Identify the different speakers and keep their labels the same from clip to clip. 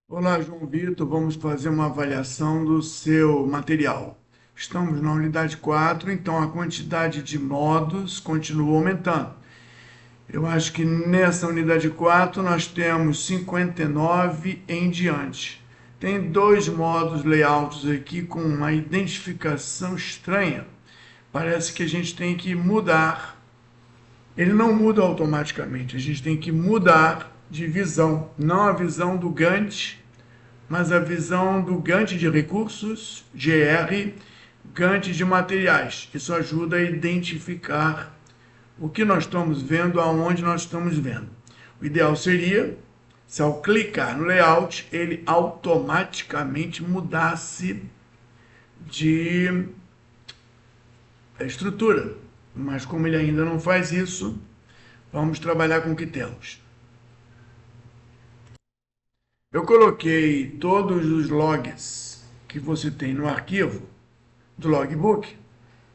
Speaker 1: Olá, João Vitor. Vamos fazer uma avaliação do seu material. Estamos na unidade 4, então a quantidade de modos continua aumentando. Eu acho que nessa unidade 4 nós temos 59 em diante. Tem dois modos layouts aqui com uma identificação estranha. Parece que a gente tem que mudar. Ele não muda automaticamente, a gente tem que mudar de visão, não a visão do Gantt, mas a visão do Gantt de recursos, GR, Gantt de materiais. Isso ajuda a identificar o que nós estamos vendo, aonde nós estamos vendo. O ideal seria, se ao clicar no layout, ele automaticamente mudasse de estrutura. Mas como ele ainda não faz isso, vamos trabalhar com o que temos. Eu coloquei todos os logs que você tem no arquivo do logbook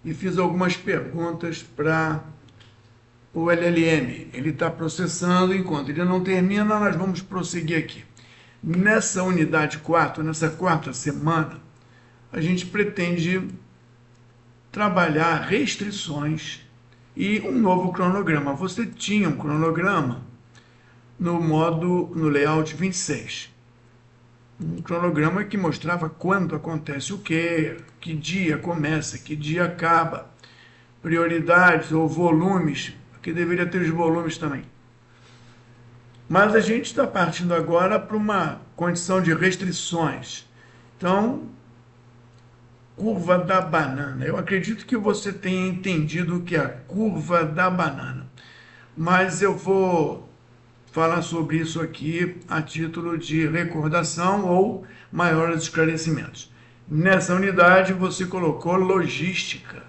Speaker 1: e fiz algumas perguntas para o LLM. Ele está processando, enquanto ele não termina, nós vamos prosseguir aqui. Nessa unidade 4, nessa quarta semana, a gente pretende trabalhar restrições e um novo cronograma. Você tinha um cronograma no layout 26. Um cronograma que mostrava quando acontece o quê, que dia começa, que dia acaba, prioridades ou volumes, que deveria ter os volumes também. Mas a gente está partindo agora para uma condição de restrições. Então, curva da banana. Eu acredito que você tenha entendido o que é a curva da banana, mas eu vou falar sobre isso aqui a título de recordação ou maiores esclarecimentos. Nessa unidade você colocou logística.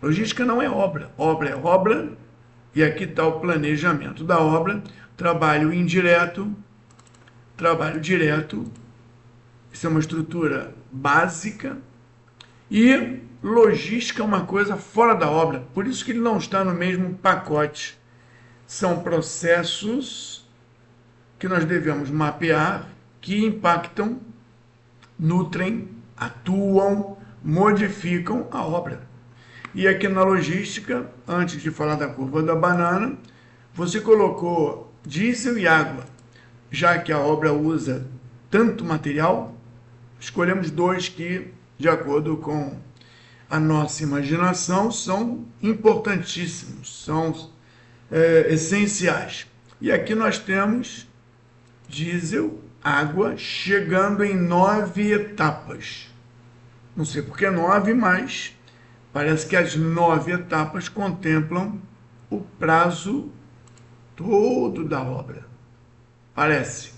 Speaker 1: Logística não é obra. Obra é obra, e aqui está o planejamento da obra, trabalho indireto, trabalho direto, isso é uma estrutura básica, e logística é uma coisa fora da obra, por isso que ele não está no mesmo pacote. São processos que nós devemos mapear, que impactam, nutrem, atuam, modificam a obra. E aqui na logística, antes de falar da curva da banana, você colocou diesel e água. Já que a obra usa tanto material, escolhemos dois que, de acordo com a nossa imaginação, são importantíssimos, são essenciais. E aqui nós temos diesel, água, chegando em 9 etapas. Não sei por que 9, mas parece que as 9 etapas contemplam o prazo todo da obra. Parece.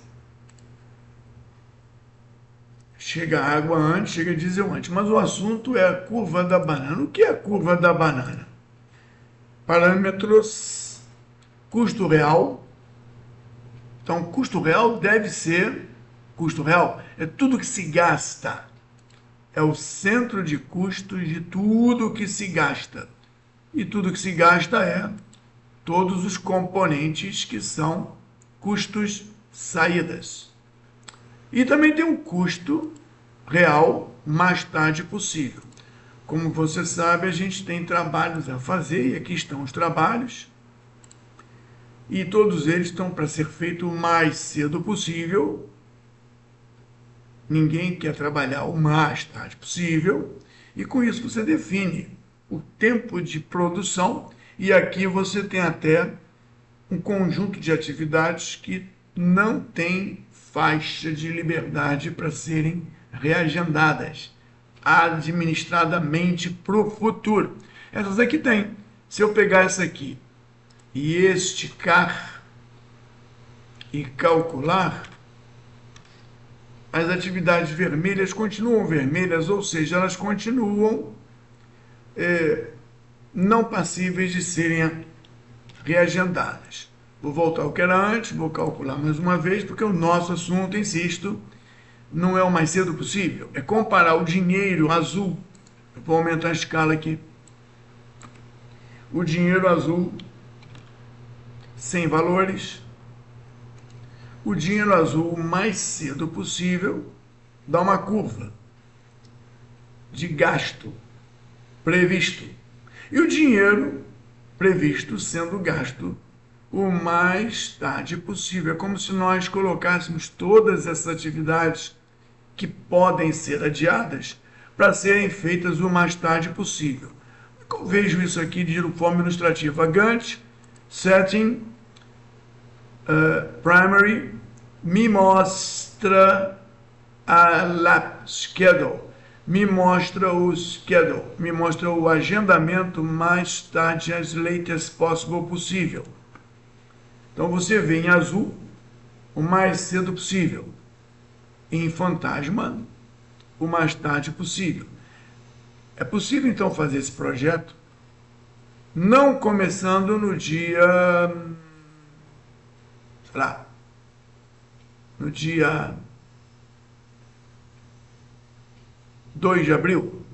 Speaker 1: Chega água antes, chega diesel antes. Mas o assunto é a curva da banana. O que é a curva da banana? Parâmetros custo real. Então, custo real deve ser... Custo real é tudo que se gasta. É o centro de custos de tudo que se gasta. E tudo que se gasta é todos os componentes que são custos saídas. E também tem um custo real mais tarde possível. Como você sabe, a gente tem trabalhos a fazer, e aqui estão os trabalhos, e todos eles estão para ser feito o mais cedo possível. Ninguém quer trabalhar o mais tarde possível, e com isso você define o tempo de produção, e aqui você tem até um conjunto de atividades que não tem faixa de liberdade para serem reagendadas administradamente para o futuro. Essas aqui tem. Se eu pegar essa aqui e esticar e calcular, as atividades vermelhas continuam vermelhas, ou seja, elas continuam não passíveis de serem reagendadas. Vou voltar ao que era antes, vou calcular mais uma vez, porque o nosso assunto, insisto, não é o mais cedo possível. É comparar o dinheiro azul, eu vou aumentar a escala aqui, o dinheiro azul sem valores, o dinheiro azul o mais cedo possível, dá uma curva de gasto previsto. E o dinheiro previsto sendo gasto o mais tarde possível. É como se nós colocássemos todas essas atividades que podem ser adiadas para serem feitas o mais tarde possível. Eu vejo isso aqui de forma ilustrativa. Gantt, Setting, Primary, me mostra a lap schedule, me mostra o schedule, me mostra o agendamento mais tarde, as latest possible possível. Então você vê em azul o mais cedo possível, em fantasma o mais tarde possível. É possível então fazer esse projeto não começando no dia, sei lá, no dia 2 de abril.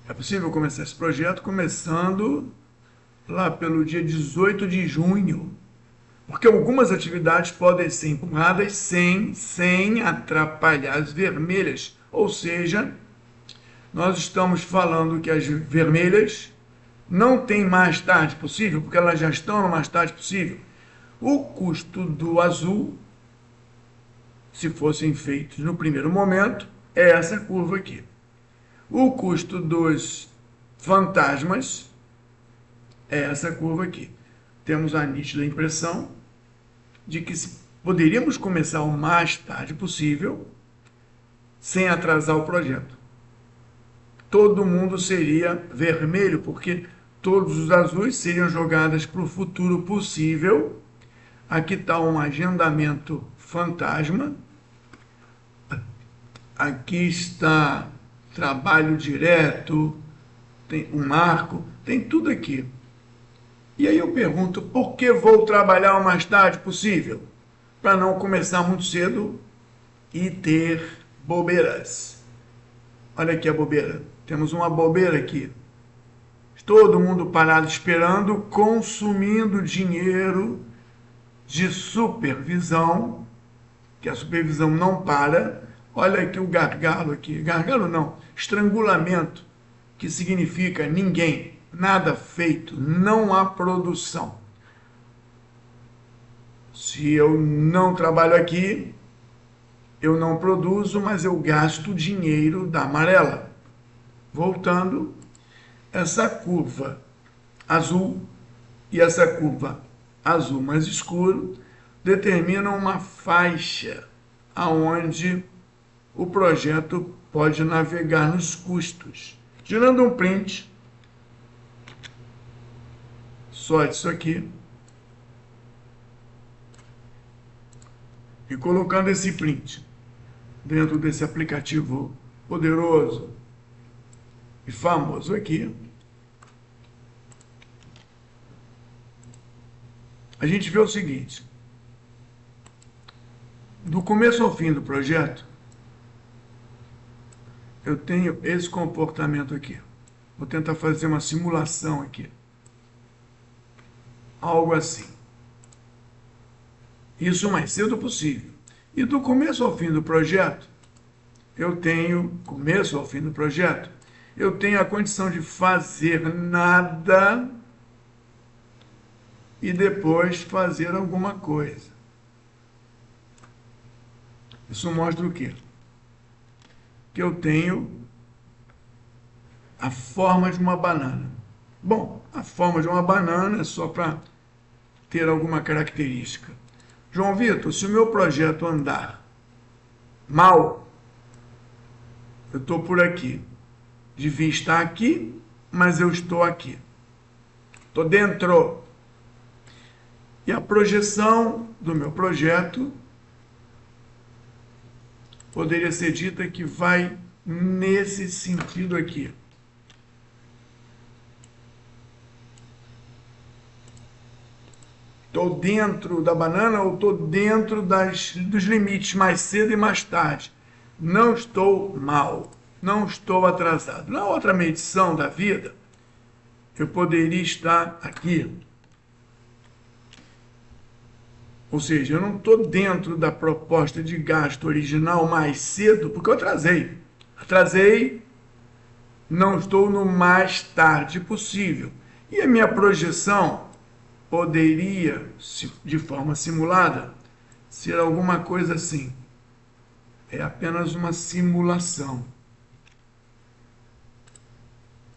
Speaker 1: É possível começar esse projeto começando lá pelo dia 18 de junho, porque algumas atividades podem ser empurradas sem atrapalhar as vermelhas, ou seja, nós estamos falando que as vermelhas não tem mais tarde possível, porque elas já estão no mais tarde possível. O custo do azul, se fossem feitos no primeiro momento, é essa curva aqui. O custo dos fantasmas é essa curva aqui. Temos a nítida impressão de que poderíamos começar o mais tarde possível, sem atrasar o projeto. Todo mundo seria vermelho, porque todos os azuis seriam jogados para o futuro possível. Aqui está um agendamento fantasma. Aqui está trabalho direto, tem um marco, tem tudo aqui. E aí eu pergunto, por que vou trabalhar o mais tarde possível? Para não começar muito cedo e ter bobeiras. Olha aqui a bobeira. Temos uma bobeira aqui. Todo mundo parado esperando, consumindo dinheiro de supervisão, que a supervisão não para. Olha aqui o gargalo aqui. Gargalo não, estrangulamento, que significa ninguém, nada feito, não há produção. Se eu não trabalho aqui, eu não produzo, mas eu gasto dinheiro da amarela. Voltando, essa curva azul e essa curva azul mais escuro determinam uma faixa aonde o projeto pode navegar nos custos. Tirando um print, só disso aqui, e colocando esse print dentro desse aplicativo poderoso e famoso aqui, a gente vê o seguinte: do começo ao fim do projeto, eu tenho esse comportamento aqui. Vou tentar fazer uma simulação aqui. Algo assim. Isso o mais cedo possível. E do começo ao fim do projeto, eu tenho a condição de fazer nada e depois fazer alguma coisa. Isso mostra o quê? Que eu tenho a forma de uma banana. Bom, a forma de uma banana é só para ter alguma característica. João Vitor, se o meu projeto andar mal, eu estou por aqui. Devia estar aqui, mas eu estou aqui. Estou dentro. E a projeção do meu projeto poderia ser dita que vai nesse sentido aqui. Estou dentro da banana ou estou dentro dos limites mais cedo e mais tarde. Não estou mal, não estou atrasado. Na outra medição da vida, eu poderia estar aqui. Ou seja, eu não estou dentro da proposta de gasto original mais cedo, porque eu atrasei. Atrasei, não estou no mais tarde possível. E a minha projeção poderia, de forma simulada, ser alguma coisa assim. É apenas uma simulação.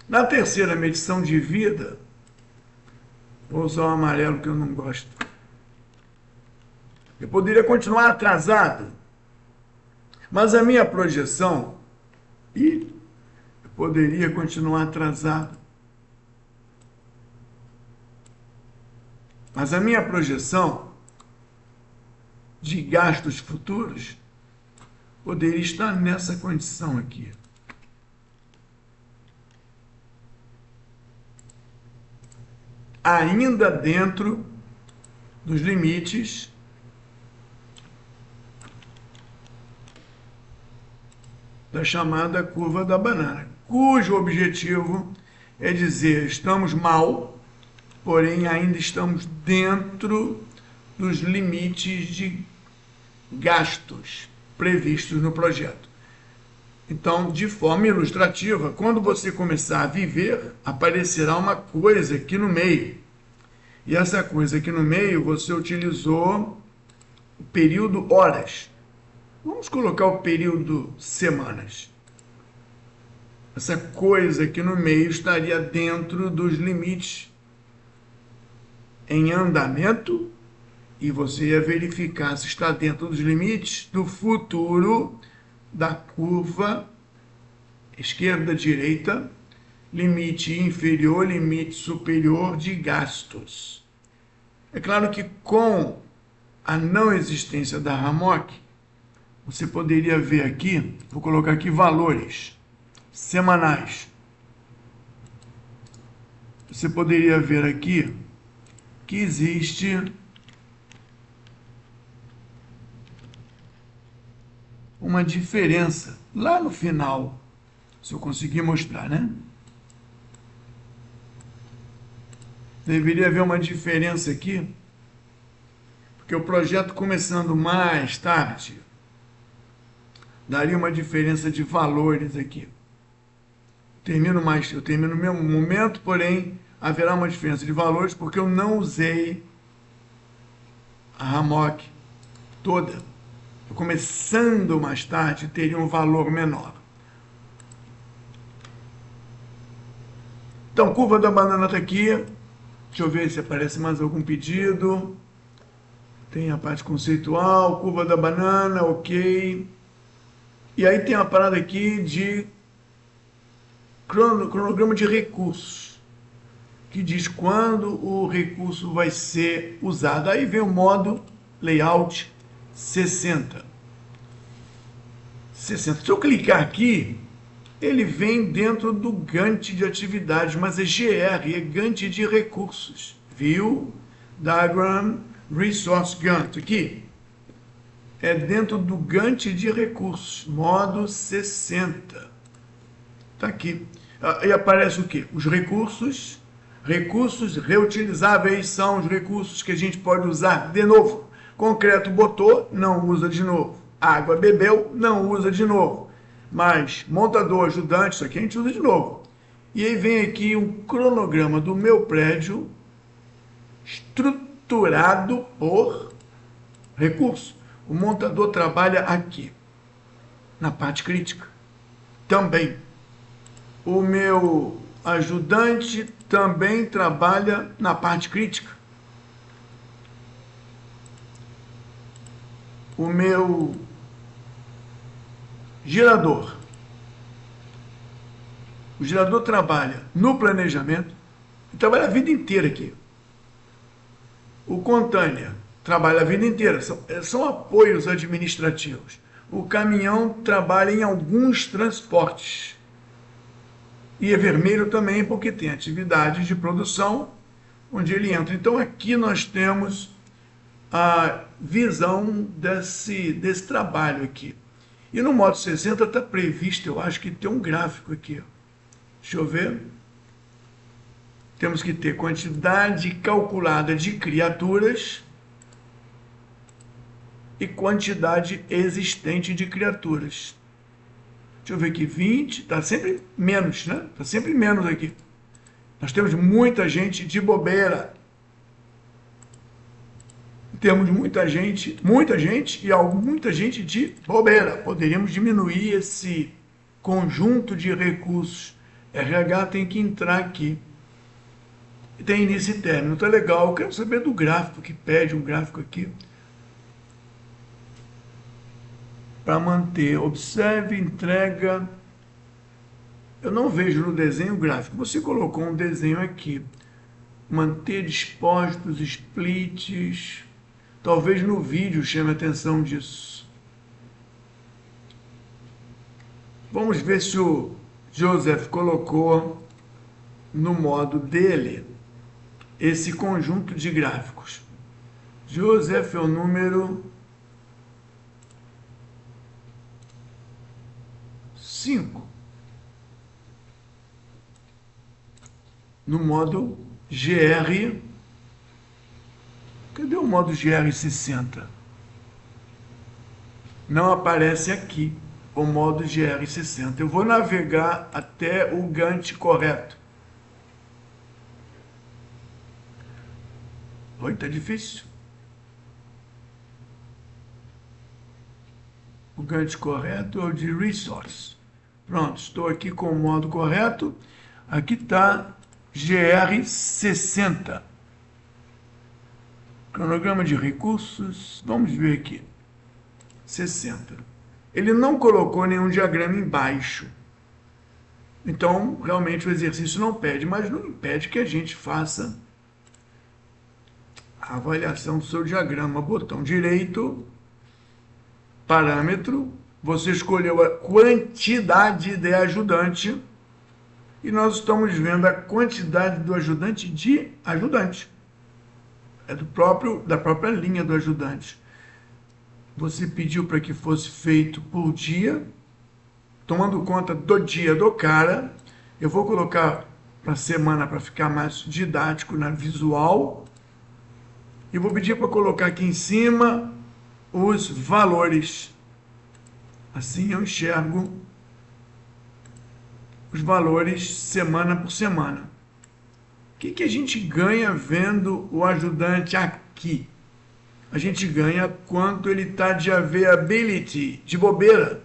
Speaker 1: Na terceira medição de vida, vou usar o amarelo que eu não gosto. Eu poderia continuar atrasado, mas a minha projeção, eu poderia continuar atrasado, mas a minha projeção de gastos futuros poderia estar nessa condição aqui. Ainda dentro dos limites da chamada curva da banana, cujo objetivo é dizer, estamos mal, porém ainda estamos dentro dos limites de gastos previstos no projeto. Então, de forma ilustrativa, quando você começar a viver, aparecerá uma coisa aqui no meio. E essa coisa aqui no meio, você utilizou o período horas. Vamos colocar o período semanas. Essa coisa aqui no meio estaria dentro dos limites em andamento e você ia verificar se está dentro dos limites do futuro da curva esquerda-direita, limite inferior, limite superior de gastos. É claro que com a não existência da RAMOC, você poderia ver aqui, vou colocar aqui valores semanais. Você poderia ver aqui que existe uma diferença lá no final, se eu conseguir mostrar, né? Deveria haver uma diferença aqui, porque o projeto começando mais tarde, daria uma diferença de valores aqui. Eu termino no mesmo momento, porém, haverá uma diferença de valores, porque eu não usei a RAMOC toda. Começando mais tarde, teria um valor menor. Então, curva da banana está aqui. Deixa eu ver se aparece mais algum pedido. Tem a parte conceitual, curva da banana, ok. E aí tem a parada aqui de cronograma de recursos, que diz quando o recurso vai ser usado. Aí vem o modo layout 60. Se eu clicar aqui, ele vem dentro do Gantt de atividades, mas é GR, é Gantt de recursos. View, Diagram, Resource Gantt. Aqui é dentro do Gantt de recursos, modo 60. Está aqui. E aparece o quê? Os recursos. Recursos reutilizáveis são os recursos que a gente pode usar de novo. Concreto botou, não usa de novo. Água bebeu, não usa de novo. Mas montador, ajudante, isso aqui a gente usa de novo. E aí vem aqui um cronograma do meu prédio estruturado por recurso. O montador trabalha aqui, na parte crítica. Também. O meu ajudante também trabalha na parte crítica. O meu gerador. O gerador trabalha no planejamento, trabalha a vida inteira aqui. O container trabalha a vida inteira, são apoios administrativos. O caminhão trabalha em alguns transportes. E é vermelho também porque tem atividades de produção onde ele entra. Então aqui nós temos a visão desse trabalho aqui. E no modo 60 está previsto, eu acho que tem um gráfico aqui. Deixa eu ver. Temos que ter quantidade calculada de criaturas e quantidade existente de criaturas. Deixa eu ver aqui, 20, está sempre menos, né? Está sempre menos aqui. Nós temos muita gente de bobeira. Temos muita gente e muita gente de bobeira. Poderíamos diminuir esse conjunto de recursos. RH tem que entrar aqui. Tem início e término. Tá legal. Eu quero saber do gráfico, que pede um gráfico aqui. Para manter. Observe, entrega. Eu não vejo no desenho gráfico. Você colocou um desenho aqui. Manter dispostos, splits. Talvez no vídeo chame a atenção disso. Vamos ver se o Joseph colocou no modo dele esse conjunto de gráficos. Joseph é o número 5. No modo GR. Cadê o modo GR60? Não aparece aqui o modo GR60. Eu vou navegar até o Gantt correto. Oi, tá difícil. O Gantt correto é o de Resource. Pronto, estou aqui com o modo correto. Aqui está GR60. Cronograma de recursos, vamos ver aqui, 60. Ele não colocou nenhum diagrama embaixo. Então, realmente o exercício não pede, mas não impede que a gente faça a avaliação do seu diagrama. Botão direito, parâmetro, você escolheu a quantidade de ajudante e nós estamos vendo a quantidade do ajudante de ajudante. É da própria linha do ajudante. Você pediu para que fosse feito por dia, tomando conta do dia do cara. Eu vou colocar para semana para ficar mais didático na visual. E vou pedir para colocar aqui em cima os valores. Assim eu enxergo os valores semana por semana. O que a gente ganha vendo o ajudante aqui? A gente ganha quanto ele está de availability, de bobeira,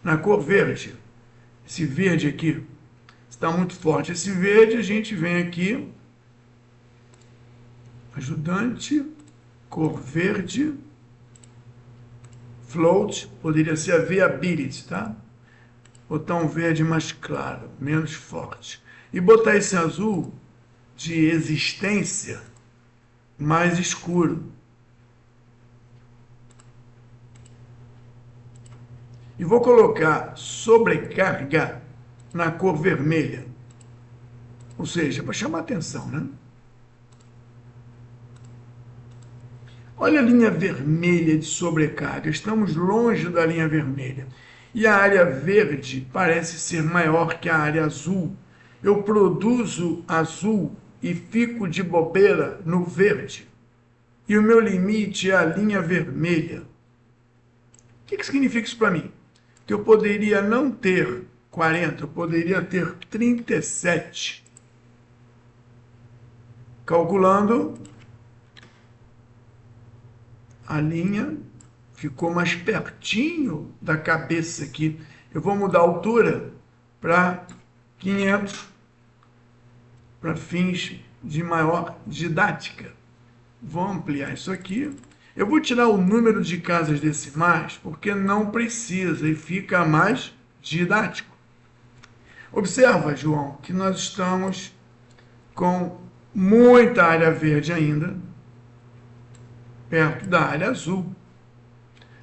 Speaker 1: na cor verde. Esse verde aqui está muito forte. Esse verde a gente vem aqui, ajudante, cor verde, float, poderia ser availability, tá? Botar um verde mais claro, menos forte. E botar esse azul de existência mais escuro. E vou colocar sobrecarga na cor vermelha. Ou seja, para chamar atenção, né? Olha a linha vermelha de sobrecarga. Estamos longe da linha vermelha. E a área verde parece ser maior que a área azul. Eu produzo azul e fico de bobeira no verde. E o meu limite é a linha vermelha. O que significa isso para mim? Que eu poderia não ter 40, eu poderia ter 37. Calculando, a linha ficou mais pertinho da cabeça aqui. Eu vou mudar a altura para 500, para fins de maior didática. Vou ampliar isso aqui. Eu vou tirar o número de casas decimais, porque não precisa e fica mais didático. Observa, João, que nós estamos com muita área verde ainda, perto da área azul.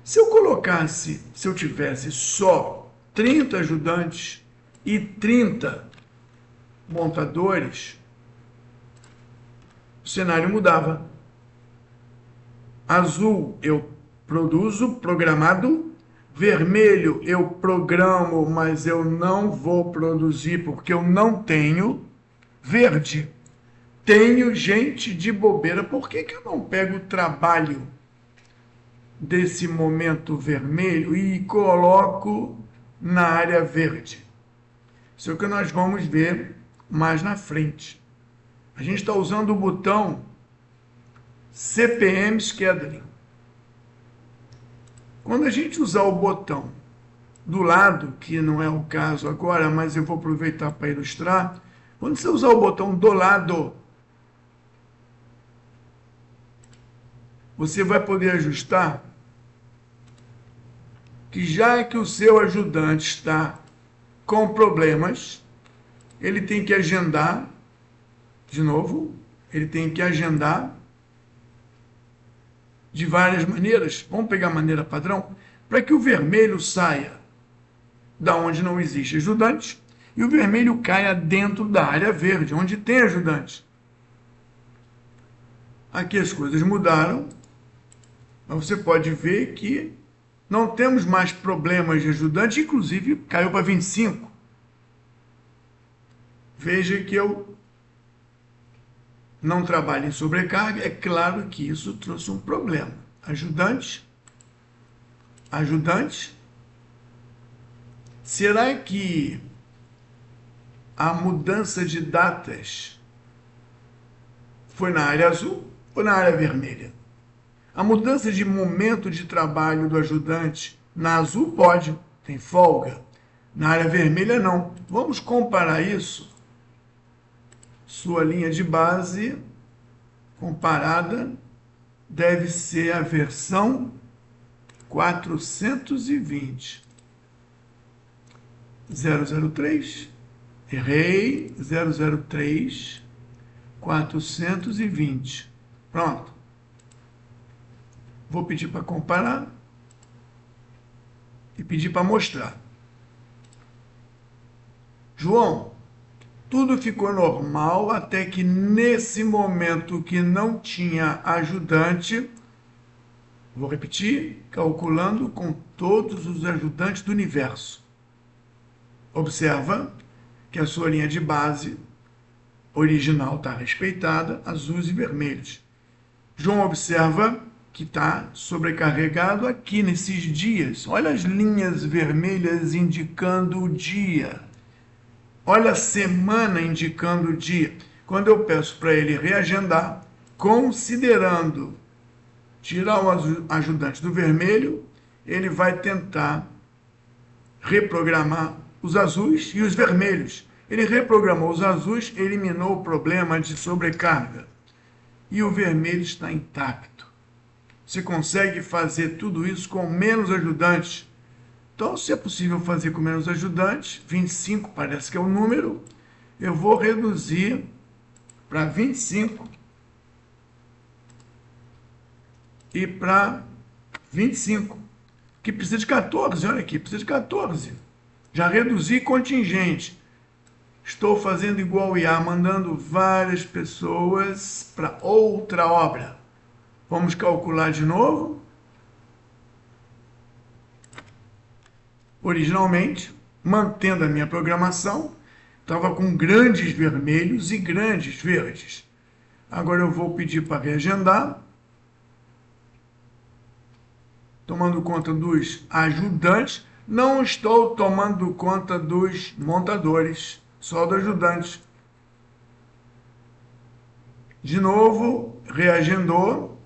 Speaker 1: Se eu tivesse só 30 ajudantes e 30 montadores, o cenário mudava. Azul eu produzo, programado. Vermelho eu programo, mas eu não vou produzir porque eu não tenho. Verde, tenho gente de bobeira. Por que eu não pego o trabalho desse momento vermelho e coloco na área verde. Isso é o que nós vamos ver mais na frente. A gente está usando o botão CPM Scheduling. Quando a gente usar o botão do lado, que não é o caso agora, mas eu vou aproveitar para ilustrar, quando você usar o botão do lado, você vai poder ajustar que já que o seu ajudante está com problemas, ele tem que agendar, de novo, ele tem que agendar de várias maneiras. Vamos pegar a maneira padrão, para que o vermelho saia da onde não existe ajudante e o vermelho caia dentro da área verde, onde tem ajudante. Aqui as coisas mudaram, mas você pode ver que não temos mais problemas de ajudante, inclusive caiu para 25. Veja que eu não trabalho em sobrecarga, é claro que isso trouxe um problema. Ajudante. Será que a mudança de datas foi na área azul ou na área vermelha? A mudança de momento de trabalho do ajudante na azul pode, tem folga. Na área vermelha não. Vamos comparar isso. Sua linha de base comparada deve ser a versão 420. 003. Errei. 003. 420. Pronto. Vou pedir para comparar e pedir para mostrar. João, tudo ficou normal até que nesse momento que não tinha ajudante, vou repetir, calculando com todos os ajudantes do universo. Observa que a sua linha de base original está respeitada, azuis e vermelhos. João observa que está sobrecarregado aqui nesses dias. Olha as linhas vermelhas indicando o dia. Olha a semana indicando o dia. Quando eu peço para ele reagendar, considerando tirar o ajudante do vermelho, ele vai tentar reprogramar os azuis e os vermelhos. Ele reprogramou os azuis, eliminou o problema de sobrecarga. E o vermelho está intacto. Você consegue fazer tudo isso com menos ajudantes. Então, se é possível fazer com menos ajudantes, 25 parece que é o número, eu vou reduzir para 25 e para 25, que precisa de 14, olha aqui, precisa de 14. Já reduzi contingente. Estou fazendo igual o IA, mandando várias pessoas para outra obra. Vamos calcular de novo. Originalmente, mantendo a minha programação, estava com grandes vermelhos e grandes verdes. Agora eu vou pedir para reagendar, tomando conta dos ajudantes. Não estou tomando conta dos montadores, só do ajudante. De novo, reagendou,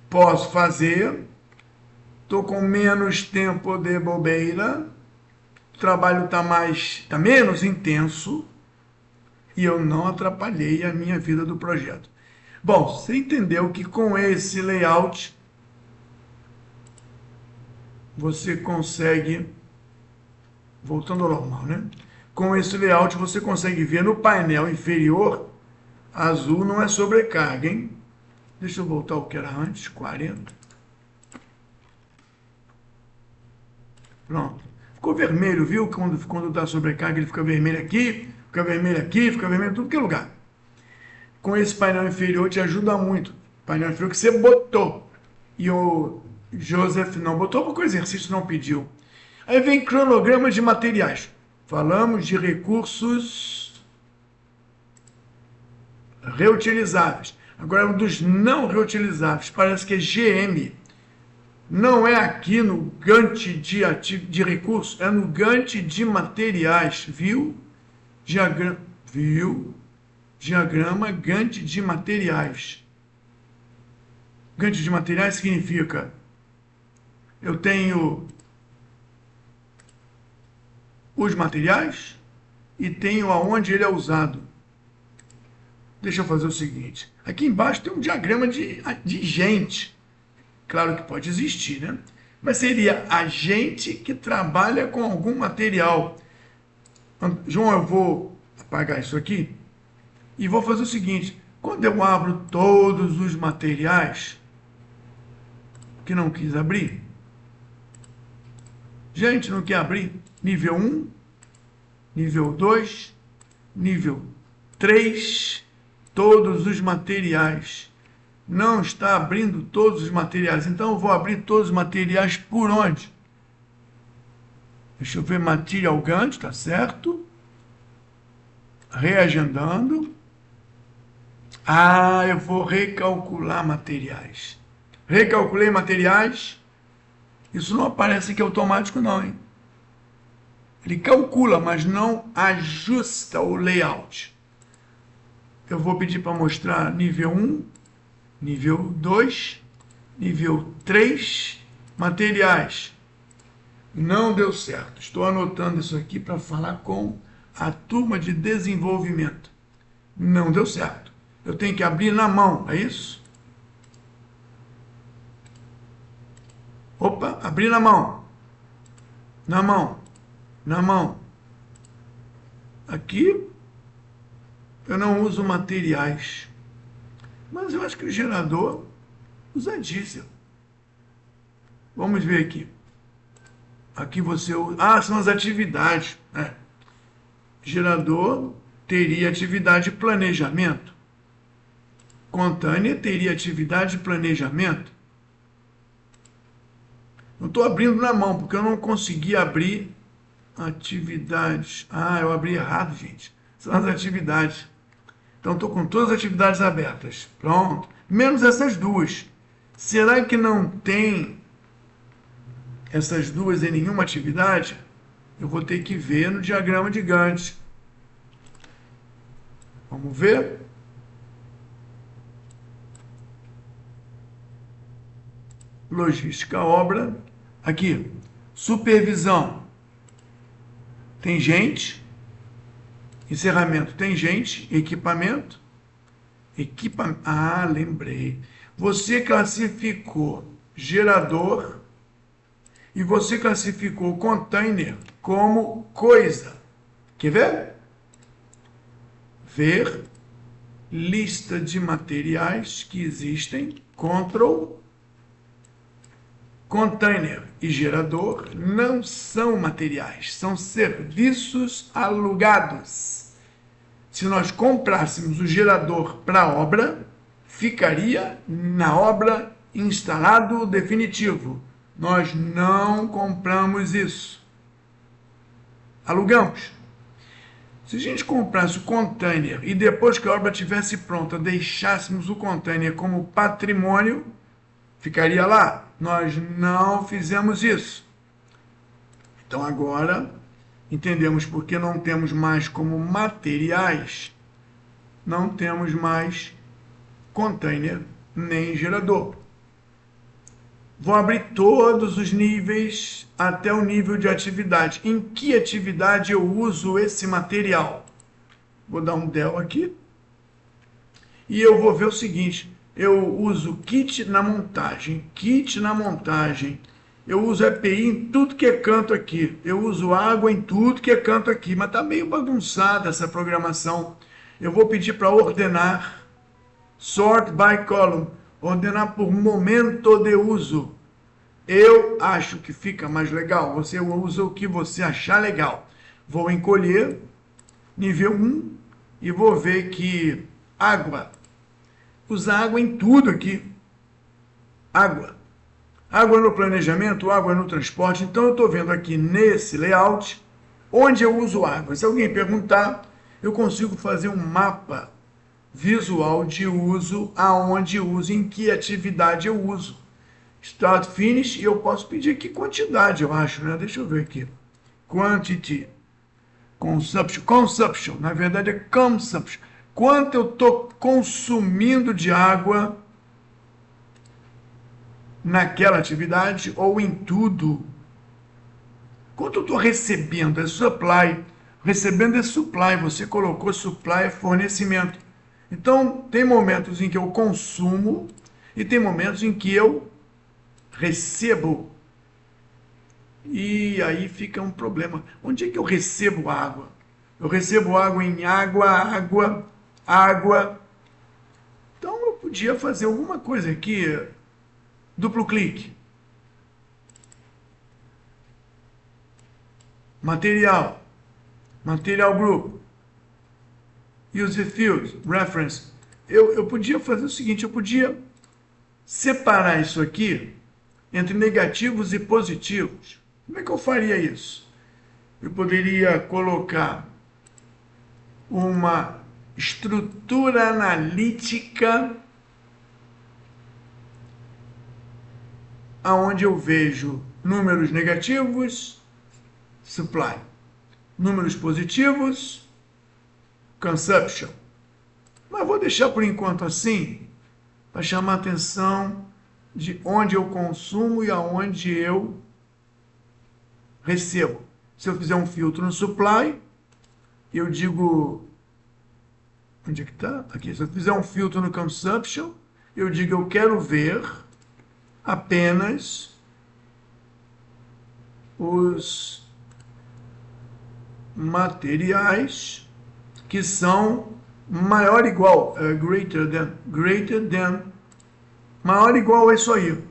Speaker 1: posso fazer. Estou com menos tempo de bobeira, o trabalho está menos intenso e eu não atrapalhei a minha vida do projeto. Bom, você entendeu que com esse layout você consegue, voltando ao normal, né? Com esse layout você consegue ver no painel inferior, azul não é sobrecarga, hein? Deixa eu voltar ao que era antes, 40. Pronto. Ficou vermelho, viu? Quando está sobrecarga, ele fica vermelho aqui, fica vermelho aqui, fica vermelho em tudo que é lugar. Com esse painel inferior te ajuda muito. Painel inferior que você botou. E o Joseph não botou porque o exercício não pediu. Aí vem cronograma de materiais. Falamos de recursos reutilizáveis. Agora, um dos não reutilizáveis, parece que é GM. Não é aqui no Gantt de recursos, é no Gantt de materiais, viu? Diagrama Gantt de materiais. Gantt de materiais significa, eu tenho os materiais e tenho aonde ele é usado. Deixa eu fazer o seguinte, aqui embaixo tem um diagrama de gente. Claro que pode existir, né? Mas seria a gente que trabalha com algum material. João, eu vou apagar isso aqui e vou fazer o seguinte, quando eu abro todos os materiais que não quis abrir, gente, não quer abrir, nível 1, nível 2, nível 3, todos os materiais. Não está abrindo todos os materiais. Então eu vou abrir todos os materiais por onde? Deixa eu ver, Material Gantt, tá certo? Reagendando. Eu vou recalcular materiais. Recalculei materiais. Isso não aparece aqui automático não, hein? Ele calcula, mas não ajusta o layout. Eu vou pedir para mostrar nível 1, nível 2, nível 3, materiais. Não deu certo. Estou anotando isso aqui para falar com a turma de desenvolvimento. Não deu certo. Eu tenho que abrir na mão, é isso? Opa, abrir na mão. Na mão. Na mão. Aqui eu não uso materiais. Mas eu acho que o gerador usa diesel. Vamos ver aqui. Aqui você usa... são as atividades. Né? Gerador teria atividade de planejamento. Container teria atividade de planejamento. Não estou abrindo na mão, porque eu não consegui abrir atividades. Eu abri errado, gente. São as atividades. Então, estou com todas as atividades abertas. Pronto. Menos essas duas. Será que não tem essas duas em nenhuma atividade? Eu vou ter que ver no diagrama de Gantt. Vamos ver? Logística, obra. Aqui. Supervisão. Tem gente. Encerramento, tem gente, equipamento, lembrei. Você classificou gerador e você classificou container como coisa. Quer ver? Ver lista de materiais que existem, Ctrl, container e gerador não são materiais, são serviços alugados. Se nós comprássemos o gerador para a obra, ficaria na obra instalado definitivo. Nós não compramos isso. Alugamos. Se a gente comprasse o container e depois que a obra estivesse pronta, deixássemos o container como patrimônio, ficaria lá. Nós não fizemos isso. Então agora entendemos por que não temos mais como materiais, não temos mais container nem gerador. Vou abrir todos os níveis até o nível de atividade. Em que atividade eu uso esse material? Vou dar um del aqui. E eu vou ver o seguinte, eu uso kit na montagem, eu uso EPI em tudo que é canto aqui, eu uso água em tudo que é canto aqui, mas está meio bagunçada essa programação. Eu vou pedir para ordenar, sort by column, ordenar por momento de uso. Eu acho que fica mais legal, você usa o que você achar legal. Vou encolher, nível 1, e vou ver que água, usar água em tudo aqui. Água no planejamento, água no transporte. Então eu estou vendo aqui nesse layout onde eu uso água. Se alguém perguntar, eu consigo fazer um mapa visual de uso, aonde uso, em que atividade eu uso. Start, finish, e eu posso pedir aqui quantidade, eu acho, né? Deixa eu ver aqui. Quantity. Consumption, na verdade é consumption. Quanto eu estou consumindo de água naquela atividade ou em tudo. Quanto eu estou recebendo? É supply. Recebendo é supply. Você colocou supply, é fornecimento. Então, tem momentos em que eu consumo e tem momentos em que eu recebo. E aí fica um problema. Onde é que eu recebo água? Eu recebo água em água. Então, eu podia fazer alguma coisa aqui. Duplo clique. Material group. Use fields, reference. Eu podia fazer o seguinte, eu podia separar isso aqui entre negativos e positivos. Como é que eu faria isso? Eu poderia colocar uma estrutura analítica onde eu vejo números negativos, supply. Números positivos, consumption. Mas vou deixar por enquanto assim, para chamar a atenção de onde eu consumo e aonde eu recebo. Se eu fizer um filtro no supply, eu digo... Onde é que está? Aqui. Se eu fizer um filtro no consumption, eu digo eu quero ver apenas os materiais que são maior ou igual, greater than, maior ou igual é isso aí.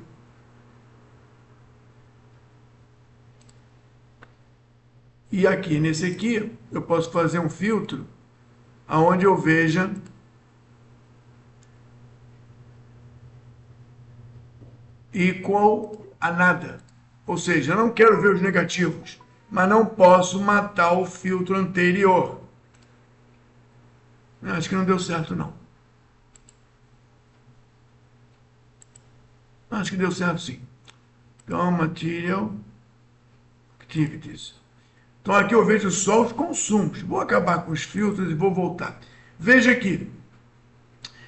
Speaker 1: E aqui, nesse aqui, eu posso fazer um filtro aonde eu veja equal a nada. Ou seja, eu não quero ver os negativos, mas não posso matar o filtro anterior. Acho que não deu certo, não. Acho que deu certo, sim. Então, Material Activities. Então, aqui eu vejo só os consumos. Vou acabar com os filtros e vou voltar. Veja aqui.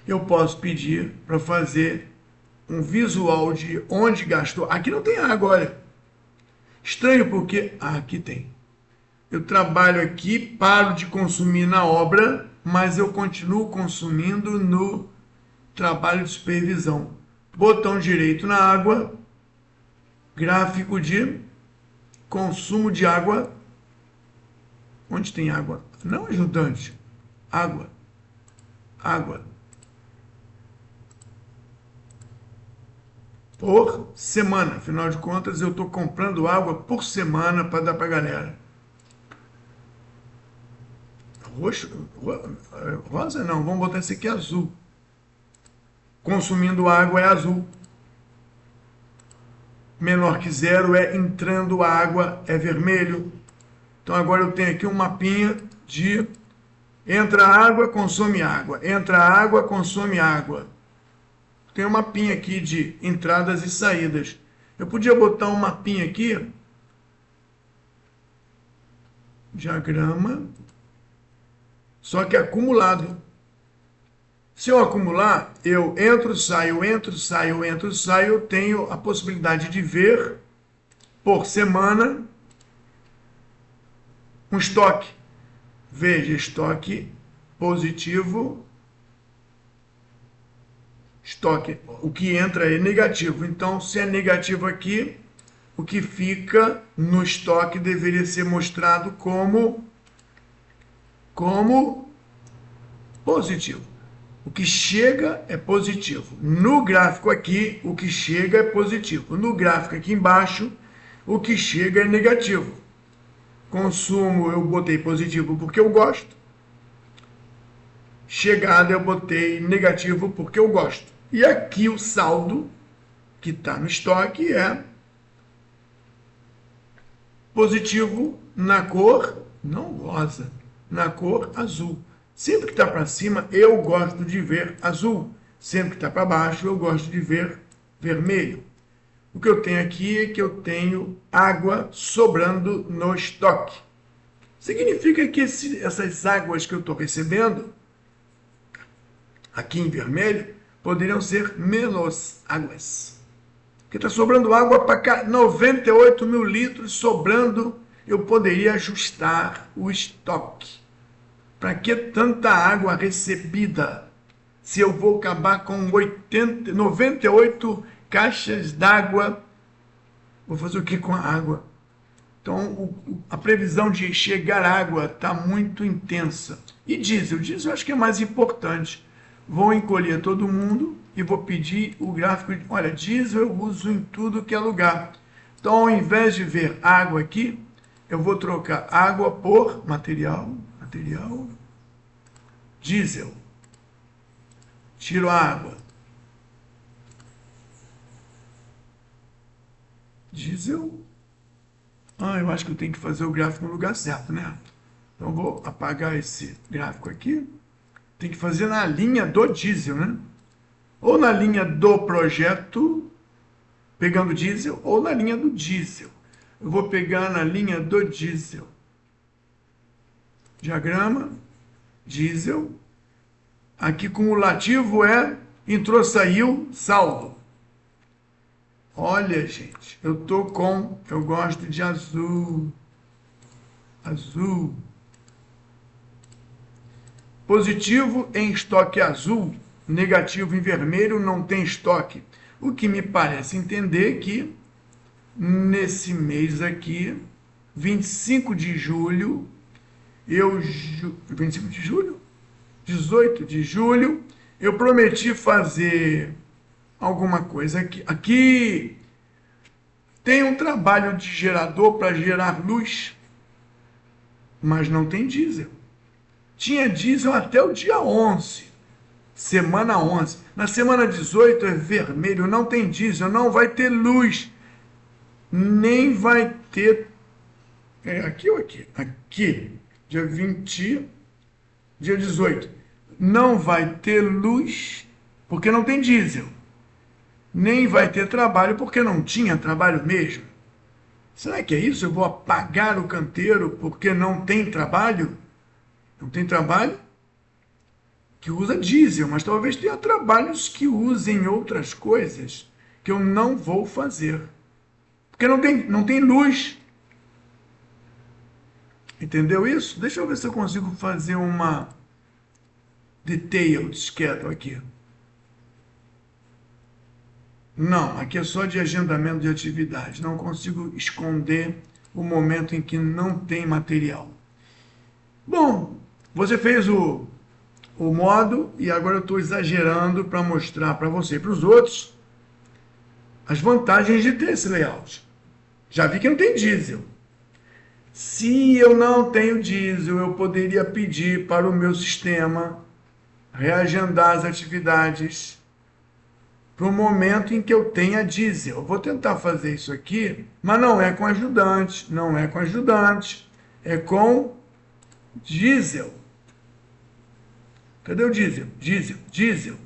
Speaker 1: Eu posso pedir para fazer um visual de onde gastou. Aqui não tem água, olha. Estranho porque... aqui tem. Eu trabalho aqui, paro de consumir na obra, mas eu continuo consumindo no trabalho de supervisão. Botão direito na água, gráfico de consumo de água. Onde tem água? Não ajudante. Água. Por semana. Afinal de contas, eu estou comprando água por semana para dar para a galera. Rosa não, vamos botar esse aqui azul. Consumindo água é azul. Menor que zero é entrando água, é vermelho. Então agora eu tenho aqui um mapinha de entra água, consome água. Entra água, consome água. Tem um mapinha aqui de entradas e saídas. Eu podia botar um mapinha aqui. Diagrama. Só que acumulado. Se eu acumular, eu entro, saio, eu tenho a possibilidade de ver por semana um estoque. Veja, estoque positivo, estoque, o que entra é negativo. Então, se é negativo aqui, o que fica no estoque deveria ser mostrado como positivo. O que chega é positivo. No gráfico aqui, o que chega é positivo. No gráfico aqui embaixo, o que chega é negativo. Consumo eu botei positivo porque eu gosto. Chegada eu botei negativo porque eu gosto. E aqui o saldo que está no estoque é positivo na cor, não rosa, na cor azul. Sempre que está para cima, eu gosto de ver azul. Sempre que está para baixo, eu gosto de ver vermelho. O que eu tenho aqui é que eu tenho água sobrando no estoque. Significa que essas águas que eu estou recebendo, aqui em vermelho, poderiam ser menos águas. Porque está sobrando água para cá, 98 mil litros sobrando, eu poderia ajustar o estoque. Para que tanta água recebida? Se eu vou acabar com 98 caixas d'água, vou fazer o que com a água? Então, a previsão de chegar água está muito intensa. E diesel eu acho que é mais importante. Vou encolher todo mundo e vou pedir o gráfico. Olha, diesel eu uso em tudo que é lugar. Então, ao invés de ver água aqui, eu vou trocar água por material, diesel. Tiro a água. Diesel. Eu acho que eu tenho que fazer o gráfico no lugar certo, né? Então, vou apagar esse gráfico aqui. Tem que fazer na linha do diesel, né? Ou na linha do projeto, pegando diesel, ou na linha do diesel. Eu vou pegar na linha do diesel. Diagrama, diesel. Aqui cumulativo é entrou, saiu, saldo. Olha, gente, eu gosto de azul. Azul. Positivo em estoque azul, negativo em vermelho, não tem estoque. O que me parece entender que nesse mês aqui, 25 de julho, 25 de julho? 18 de julho, eu prometi fazer alguma coisa aqui. Aqui tem um trabalho de gerador para gerar luz, mas não tem diesel. Tinha diesel até o dia 11, semana 11. Na semana 18 é vermelho, não tem diesel, não vai ter luz, nem vai ter... aqui ou aqui? Aqui, dia 20, dia 18. Não vai ter luz, porque não tem diesel. Nem vai ter trabalho, porque não tinha trabalho mesmo. Será que é isso? Eu vou apagar o canteiro porque não tem trabalho? Não tem trabalho que usa diesel, mas talvez tenha trabalhos que usem outras coisas que eu não vou fazer. Porque não tem luz. Entendeu isso? Deixa eu ver se eu consigo fazer uma detailed schedule aqui. Não, aqui é só de agendamento de atividade. Não consigo esconder o momento em que não tem material. Bom, você fez o modo e agora eu estou exagerando para mostrar para você e para os outros as vantagens de ter esse layout. Já vi que não tem diesel. Se eu não tenho diesel, eu poderia pedir para o meu sistema reagendar as atividades para o momento em que eu tenha diesel. Eu vou tentar fazer isso aqui, mas não é com ajudante, é com diesel. Cadê o diesel? Diesel.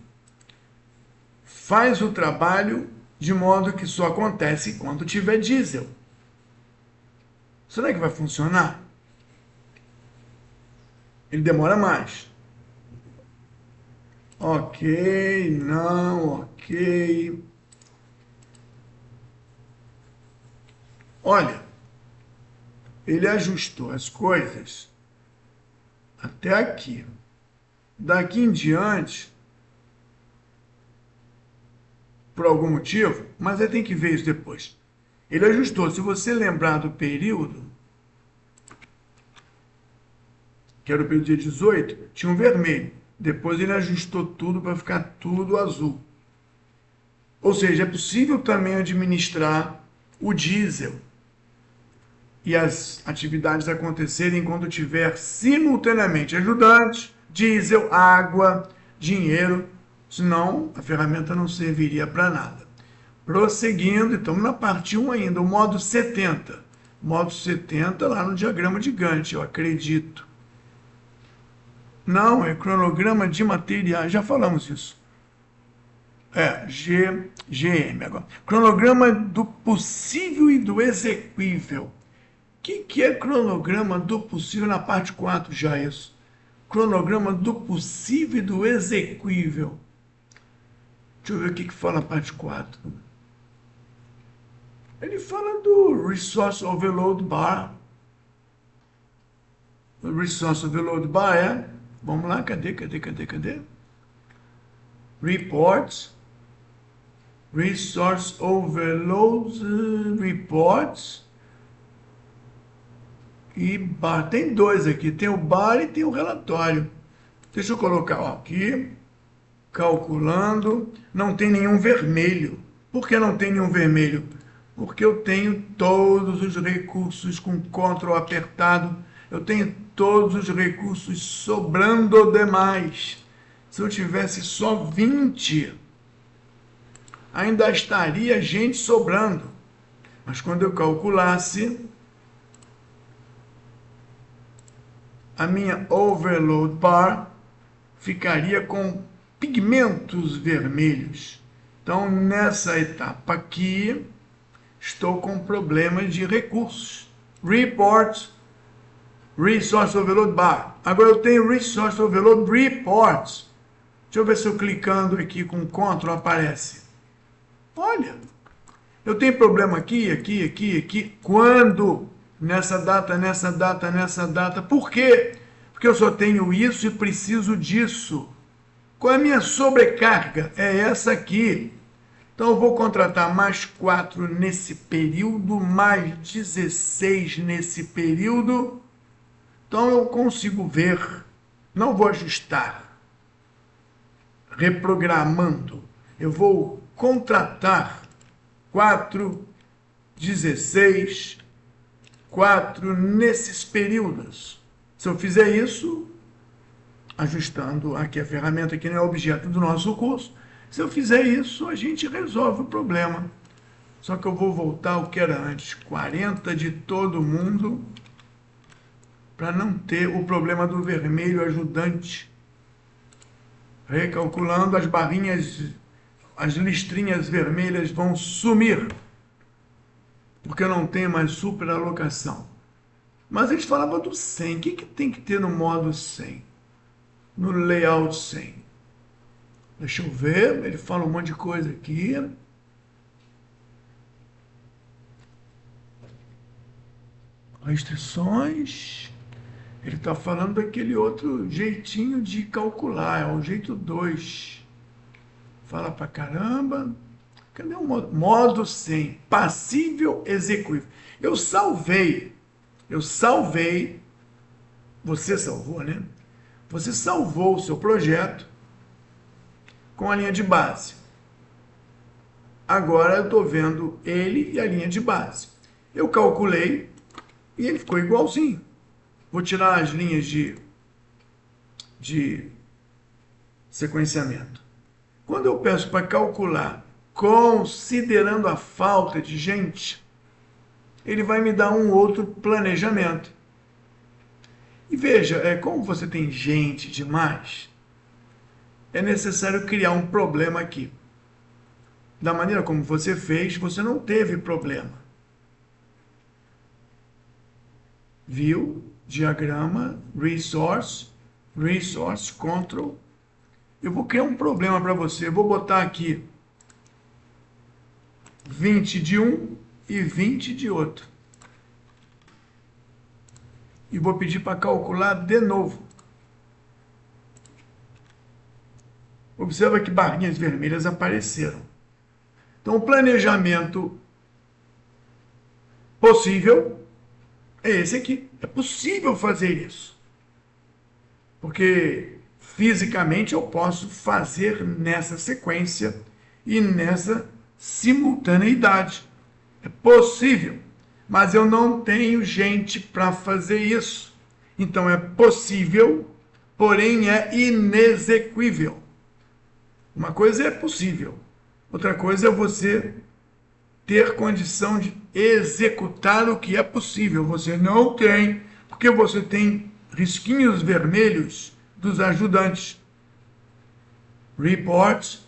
Speaker 1: Faz o trabalho de modo que só acontece quando tiver diesel. Será que vai funcionar? Ele demora mais. Ok, não, ok. Olha, ele ajustou as coisas até aqui. Daqui em diante, por algum motivo, mas aí tem que ver isso depois. Ele ajustou, se você lembrar do período, que era o período dia 18, tinha um vermelho. Depois ele ajustou tudo para ficar tudo azul. Ou seja, é possível também administrar o diesel e as atividades acontecerem quando tiver simultaneamente ajudantes, diesel, água, dinheiro, senão a ferramenta não serviria para nada. Prosseguindo, estamos na parte 1 ainda, o modo 70. Modo 70 lá no diagrama de Gantt, eu acredito. Não, é cronograma de materiais, já falamos isso. GM agora. Cronograma do possível e do exequível. O que é cronograma do possível na parte 4 já isso? Cronograma do possível e do exequível. Deixa eu ver o que fala a parte 4. Ele fala do Resource Overload Bar. O Resource Overload Bar é... Vamos lá, cadê? Reports. Resource Overload Reports. E bar. Tem dois aqui. Tem o bar e tem o relatório. Deixa eu colocar aqui. Calculando. Não tem nenhum vermelho. Por que não tem nenhum vermelho? Porque eu tenho todos os recursos com Ctrl apertado. Eu tenho todos os recursos sobrando demais. Se eu tivesse só 20, ainda estaria gente sobrando. Mas quando eu calculasse, a minha overload bar ficaria com pigmentos vermelhos. Então, nessa etapa aqui, estou com problemas de recursos. Report, Resource Overload Bar. Agora eu tenho Resource Overload Reports. Deixa eu ver se eu clicando aqui com Ctrl aparece. Olha, eu tenho problema aqui. Quando? Nessa data. Por quê? Porque eu só tenho isso e preciso disso. Qual é a minha sobrecarga? É essa aqui. Então eu vou contratar mais 4 nesse período, mais 16 nesse período. Então eu consigo ver, não vou ajustar, reprogramando. Eu vou contratar 4, 16, 4 nesses períodos. Se eu fizer isso, ajustando aqui a ferramenta que não é objeto do nosso curso, se eu fizer isso, a gente resolve o problema. Só que eu vou voltar ao que era antes, 40 de todo mundo, para não ter o problema do vermelho ajudante. Recalculando, as barrinhas, as listrinhas vermelhas vão sumir, porque eu não tenho mais superalocação. Mas eles falavam do 100. O que tem que ter no modo 100? No layout 100. Deixa eu ver, ele fala um monte de coisa aqui. Restrições. Ele está falando daquele outro jeitinho de calcular, é o jeito 2. Fala pra caramba. Cadê o modo? Modo 100, passível execuível. Eu salvei, você salvou, né? Você salvou o seu projeto com a linha de base. Agora eu estou vendo ele e a linha de base. Eu calculei e ele ficou igualzinho. Vou tirar as linhas de sequenciamento. Quando eu peço para calcular, considerando a falta de gente, ele vai me dar um outro planejamento. E veja, como você tem gente demais, é necessário criar um problema aqui. Da maneira como você fez, você não teve problema. View, diagrama, resource, control. Eu vou criar um problema para você. Eu vou botar aqui 20 de um e 20 de outro. E vou pedir para calcular de novo. Observa que barrinhas vermelhas apareceram. Então, o planejamento possível é esse aqui. É possível fazer isso. Porque fisicamente eu posso fazer nessa sequência e nessa simultaneidade. É possível. Mas eu não tenho gente para fazer isso. Então é possível, porém é inexequível. Uma coisa é possível, outra coisa é você ter condição de executar o que é possível. Você não tem, porque você tem risquinhos vermelhos dos ajudantes. Reports,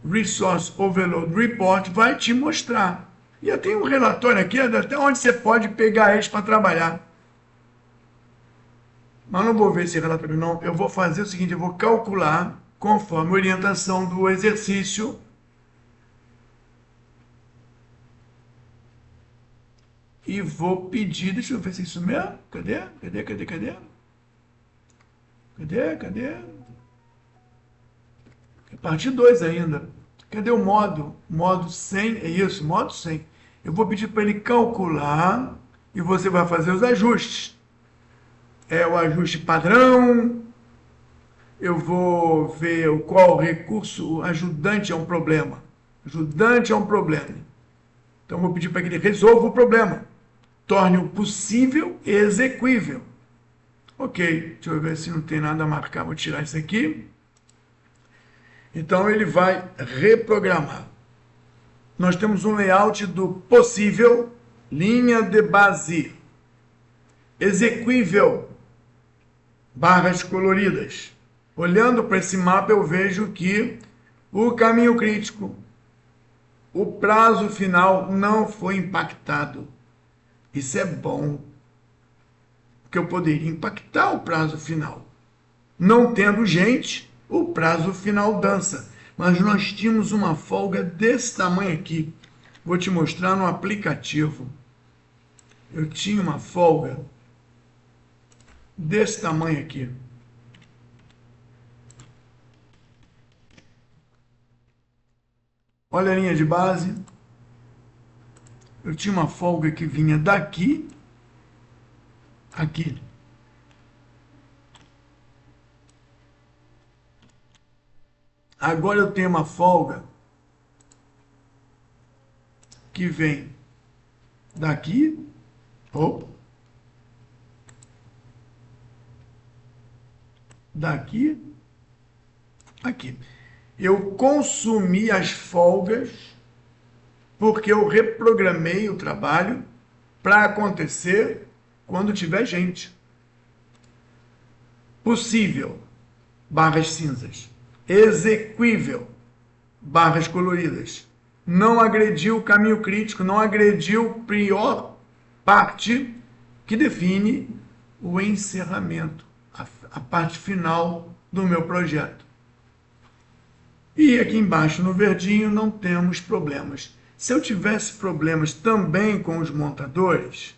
Speaker 1: Resource Overload Report vai te mostrar. E eu tenho um relatório aqui até onde você pode pegar eles para trabalhar. Mas não vou ver esse relatório não. Eu vou fazer o seguinte, eu vou calcular conforme a orientação do exercício. E vou pedir, deixa eu ver se é isso mesmo. Cadê? É parte 2 ainda. Cadê o modo? Modo 100, é isso, modo 100. Eu vou pedir para ele calcular e você vai fazer os ajustes. É o ajuste padrão. Eu vou ver qual recurso. Ajudante é um problema. Ajudante é um problema. Então, eu vou pedir para que ele resolva o problema. Torne-o possível e execuível. Ok, deixa eu ver se não tem nada a marcar. Vou tirar isso aqui. Então, ele vai reprogramar. Nós temos um layout do possível, linha de base, execuível, barras coloridas. Olhando para esse mapa, eu vejo que o caminho crítico, o prazo final não foi impactado. Isso é bom, porque eu poderia impactar o prazo final. Não tendo gente, o prazo final dança. Mas nós tínhamos uma folga desse tamanho aqui. Vou te mostrar no aplicativo. Eu tinha uma folga desse tamanho aqui. Olha a linha de base. Eu tinha uma folga que vinha daqui, aqui. Agora eu tenho uma folga que vem daqui, daqui, aqui. Eu consumi as folgas porque eu reprogramei o trabalho para acontecer quando tiver gente. Possível, barras cinzas. Execuível, barras coloridas. Não agrediu o caminho crítico, não agrediu a pior parte que define o encerramento, a parte final do meu projeto. E aqui embaixo no verdinho não temos problemas. Se eu tivesse problemas também com os montadores,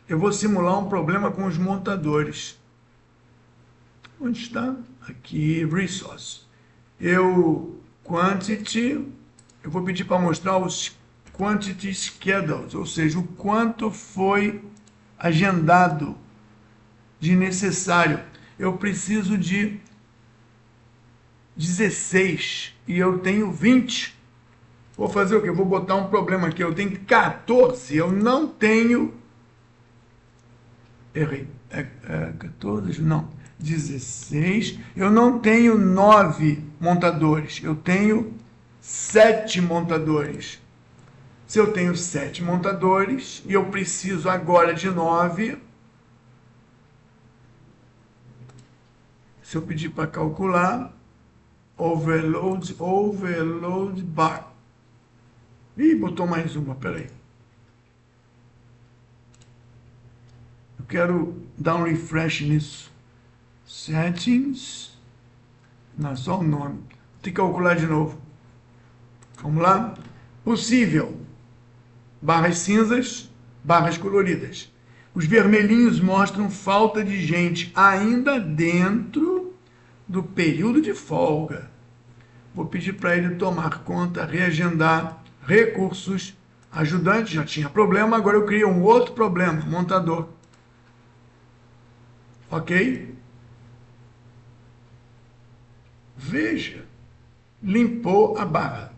Speaker 1: eu vou simular um problema com os montadores. Onde está? Aqui, Resource. Quantity, eu vou pedir para mostrar os Quantity Schedules, ou seja, o quanto foi agendado de necessário. Eu preciso de 16 e eu tenho 20. Vou fazer o quê? Vou botar um problema aqui. Eu tenho 14, eu não tenho... Errei. 14, não. 16. Eu não tenho 9 montadores. Eu tenho 7 montadores. Se eu tenho 7 montadores e eu preciso agora de 9... Se eu pedir para calcular... Overload bar. Ih, botou mais uma, peraí. Eu quero dar um refresh nisso. Settings. Não, só o nome. Tem que calcular de novo. Vamos lá. Possível. Barras cinzas, barras coloridas. Os vermelhinhos mostram falta de gente ainda dentro do período de folga. Vou pedir para ele tomar conta, reagendar recursos. Ajudante, já tinha problema, agora eu crio um outro problema, montador. Ok? Veja, limpou a barra.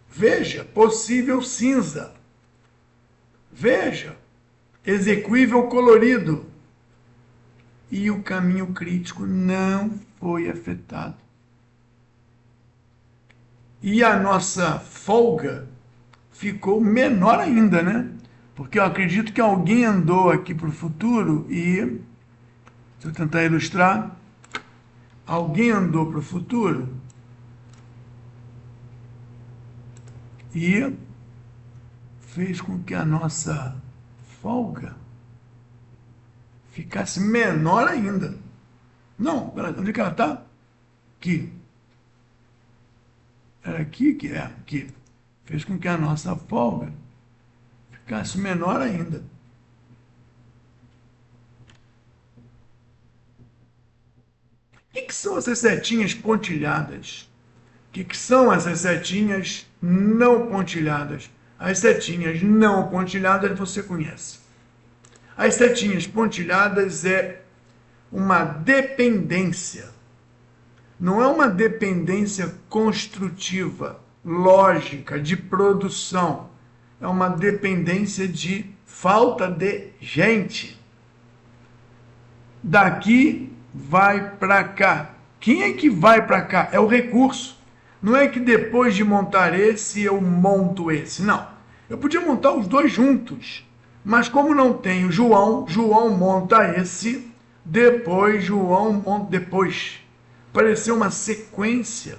Speaker 1: Veja, possível cinza. Veja, execuível colorido. E o caminho crítico não foi afetado. E a nossa folga ficou menor ainda, né? Porque eu acredito que alguém andou aqui para o futuro e... Deixa eu tentar ilustrar. Alguém andou para o futuro e fez com que a nossa folga ficasse menor ainda. Não, onde que ela está? Aqui. Era aqui que é, aqui. Fez com que a nossa folga ficasse menor ainda. O que são essas setinhas pontilhadas? O que são essas setinhas não pontilhadas? As setinhas não pontilhadas você conhece. As setinhas pontilhadas é uma dependência. Não é uma dependência construtiva, lógica, de produção. É uma dependência de falta de gente. Daqui vai para cá. Quem é que vai para cá? É o recurso. Não é que depois de montar esse, eu monto esse. Não. Eu podia montar os dois juntos. Mas como não tenho João, João monta esse, depois João monta depois. Pareceu uma sequência,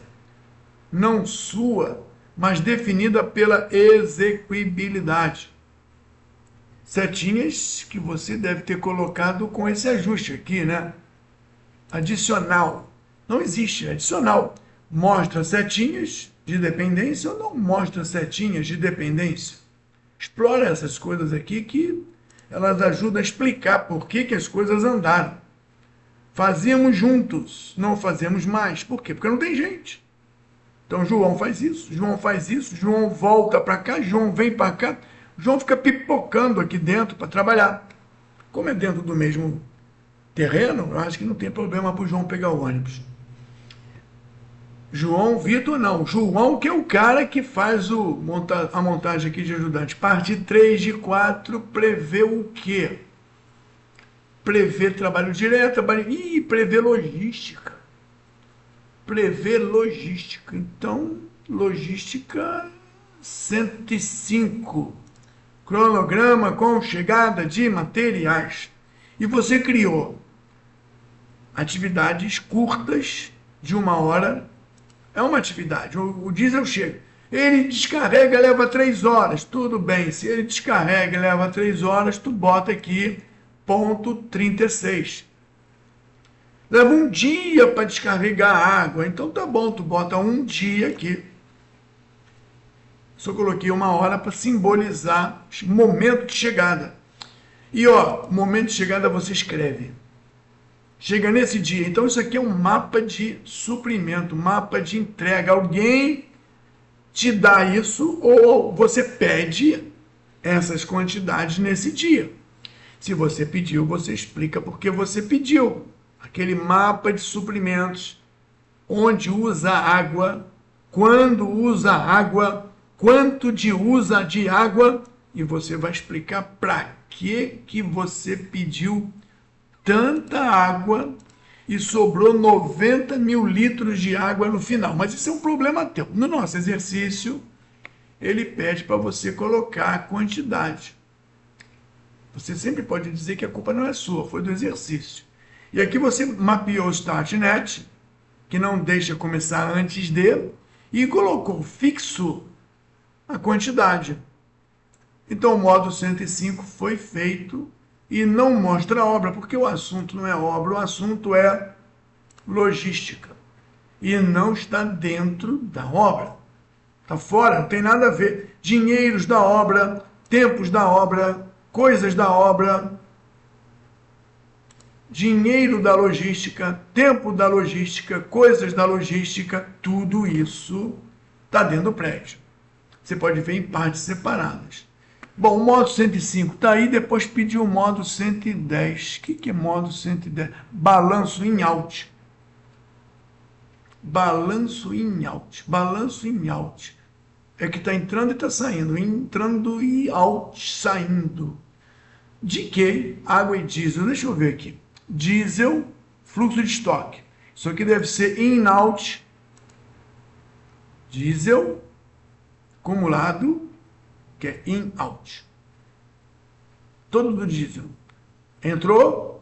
Speaker 1: não sua, mas definida pela execuibilidade. Setinhas que você deve ter colocado com esse ajuste aqui, né? Adicional. Não existe adicional. Mostra setinhas de dependência ou não mostra setinhas de dependência? Explora essas coisas aqui que elas ajudam a explicar por que as coisas andaram. Fazíamos juntos, não fazemos mais. Por quê? Porque não tem gente. Então João faz isso, João faz isso, João volta para cá, João vem para cá, João fica pipocando aqui dentro para trabalhar. Como é dentro do mesmo terreno, eu acho que não tem problema para o João pegar o ônibus. João Vitor não, João que é o cara que faz a montagem aqui de ajudante. Parte 3 de 4 prevê o quê? Prevê trabalho direto, prevê logística. Prevê logística. Então, logística 105. Cronograma com chegada de materiais. E você criou atividades curtas de 1 hora. É uma atividade. O diesel chega. Ele descarrega, leva 3 horas. Tudo bem. Se ele descarrega e leva 3 horas, tu bota aqui ponto 36. Leva 1 dia para descarregar a água. Então tá bom, tu bota 1 dia aqui. Só coloquei 1 hora para simbolizar o momento de chegada. E ó, momento de chegada você escreve. Chega nesse dia. Então isso aqui é um mapa de suprimento, mapa de entrega. Alguém te dá isso ou você pede essas quantidades nesse dia. Se você pediu, você explica por que você pediu. Aquele mapa de suprimentos, onde usa água, quando usa água, quanto de usa de água, e você vai explicar para que você pediu tanta água e sobrou 90 mil litros de água no final. Mas isso é um problema teu. No nosso exercício, ele pede para você colocar a quantidade. Você sempre pode dizer que a culpa não é sua, foi do exercício. E aqui você mapeou o StartNet, que não deixa começar antes de, e colocou fixo a quantidade. Então o módulo 105 foi feito e não mostra a obra, porque o assunto não é obra, o assunto é logística. E não está dentro da obra. Está fora, não tem nada a ver. Dinheiros da obra, tempos da obra, coisas da obra, dinheiro da logística, tempo da logística, coisas da logística, tudo isso está dentro do prédio. Você pode ver em partes separadas. Bom, o módulo 105 está aí, depois pediu o módulo 110. O que é módulo 110? Balanço em out. Balanço em out. Balanço em out. É que está entrando e está saindo. Entrando e out, saindo. De que? Água e diesel. Deixa eu ver aqui. Diesel, fluxo de estoque. Isso aqui deve ser in-out. Diesel, acumulado, que é in-out. Todo do diesel. Entrou,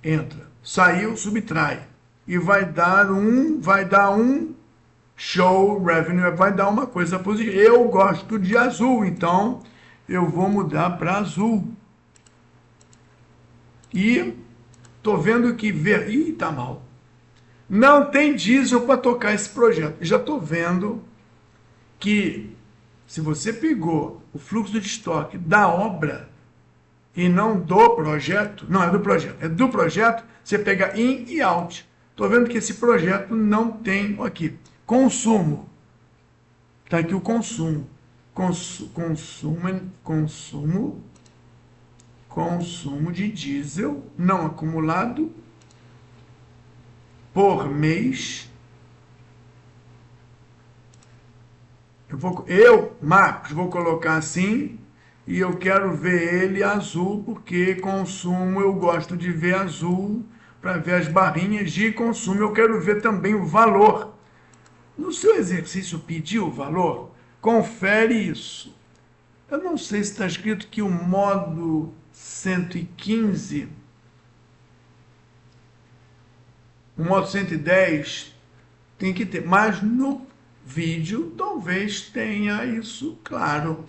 Speaker 1: entra. Saiu, subtrai. E vai dar um show revenue, vai dar uma coisa positiva. Eu gosto de azul, então eu vou mudar para azul. E tô vendo que Ih, tá mal. Não tem diesel para tocar esse projeto. Já tô vendo que se você pegou o fluxo de estoque da obra e não do projeto, não é do projeto, é do projeto, você pega in e out. Estou vendo que esse projeto não tem aqui. Consumo. Está aqui o consumo. Consumo de diesel não acumulado por mês. Marcos, vou colocar assim, e eu quero ver ele azul, porque consumo eu gosto de ver azul, para ver as barrinhas de consumo. Eu quero ver também o valor. No seu exercício pediu o valor? Confere isso. Eu não sei se está escrito que o modo 115, o modo 110 tem que ter, mas no vídeo talvez tenha isso claro.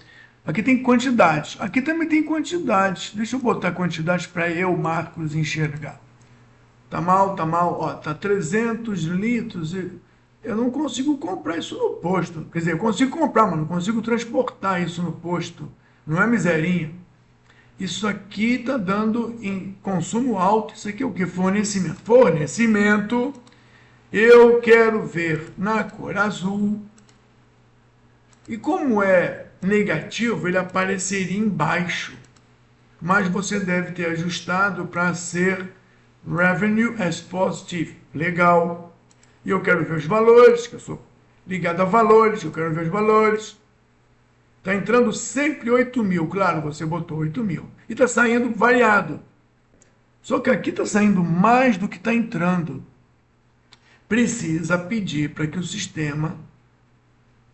Speaker 1: Aqui tem quantidades, aqui também tem quantidades. Deixa eu botar quantidades para eu, Marcos, enxergar. Tá mal, ó, tá 300 litros. Eu não consigo comprar isso no posto. Quer dizer, eu consigo comprar, mas não consigo transportar isso no posto. Não é miserinha. Isso aqui está dando em consumo alto. Isso aqui é o que? Fornecimento. Fornecimento. Eu quero ver na cor azul. E como é negativo, ele apareceria embaixo. Mas você deve ter ajustado para ser Revenue as Positive. Legal. E eu quero ver os valores, que eu sou ligado a valores, eu quero ver os valores. Está entrando sempre 8 mil, claro, você botou 8 mil. E está saindo variado. Só que aqui está saindo mais do que está entrando. Precisa pedir para que o sistema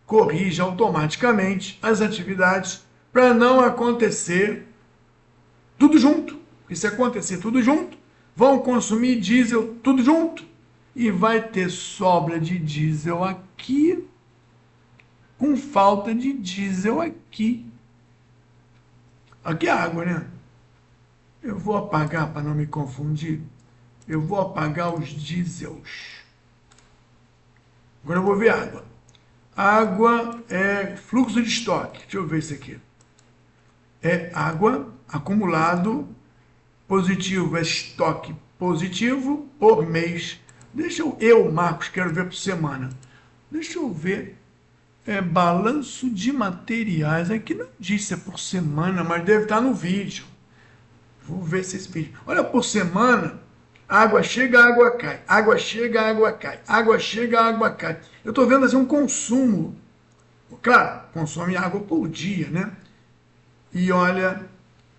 Speaker 1: corrija automaticamente as atividades para não acontecer tudo junto. E se acontecer tudo junto, vão consumir diesel tudo junto. E vai ter sobra de diesel aqui, com falta de diesel aqui. Aqui é água, né? Eu vou apagar para não me confundir. Eu vou apagar os diesels. Agora eu vou ver água. Água é fluxo de estoque. Deixa eu ver isso aqui. É água acumulado positivo, é estoque positivo por mês. Deixa eu, Marcos, quero ver por semana. Deixa eu ver. É balanço de materiais. Aqui não diz se é por semana, mas deve estar no vídeo. Vou ver se esse vídeo. Olha, por semana, água chega, água cai. Água chega, água cai. Água chega, água cai. Eu estou vendo assim um consumo. Claro, consome água por dia, né? E olha,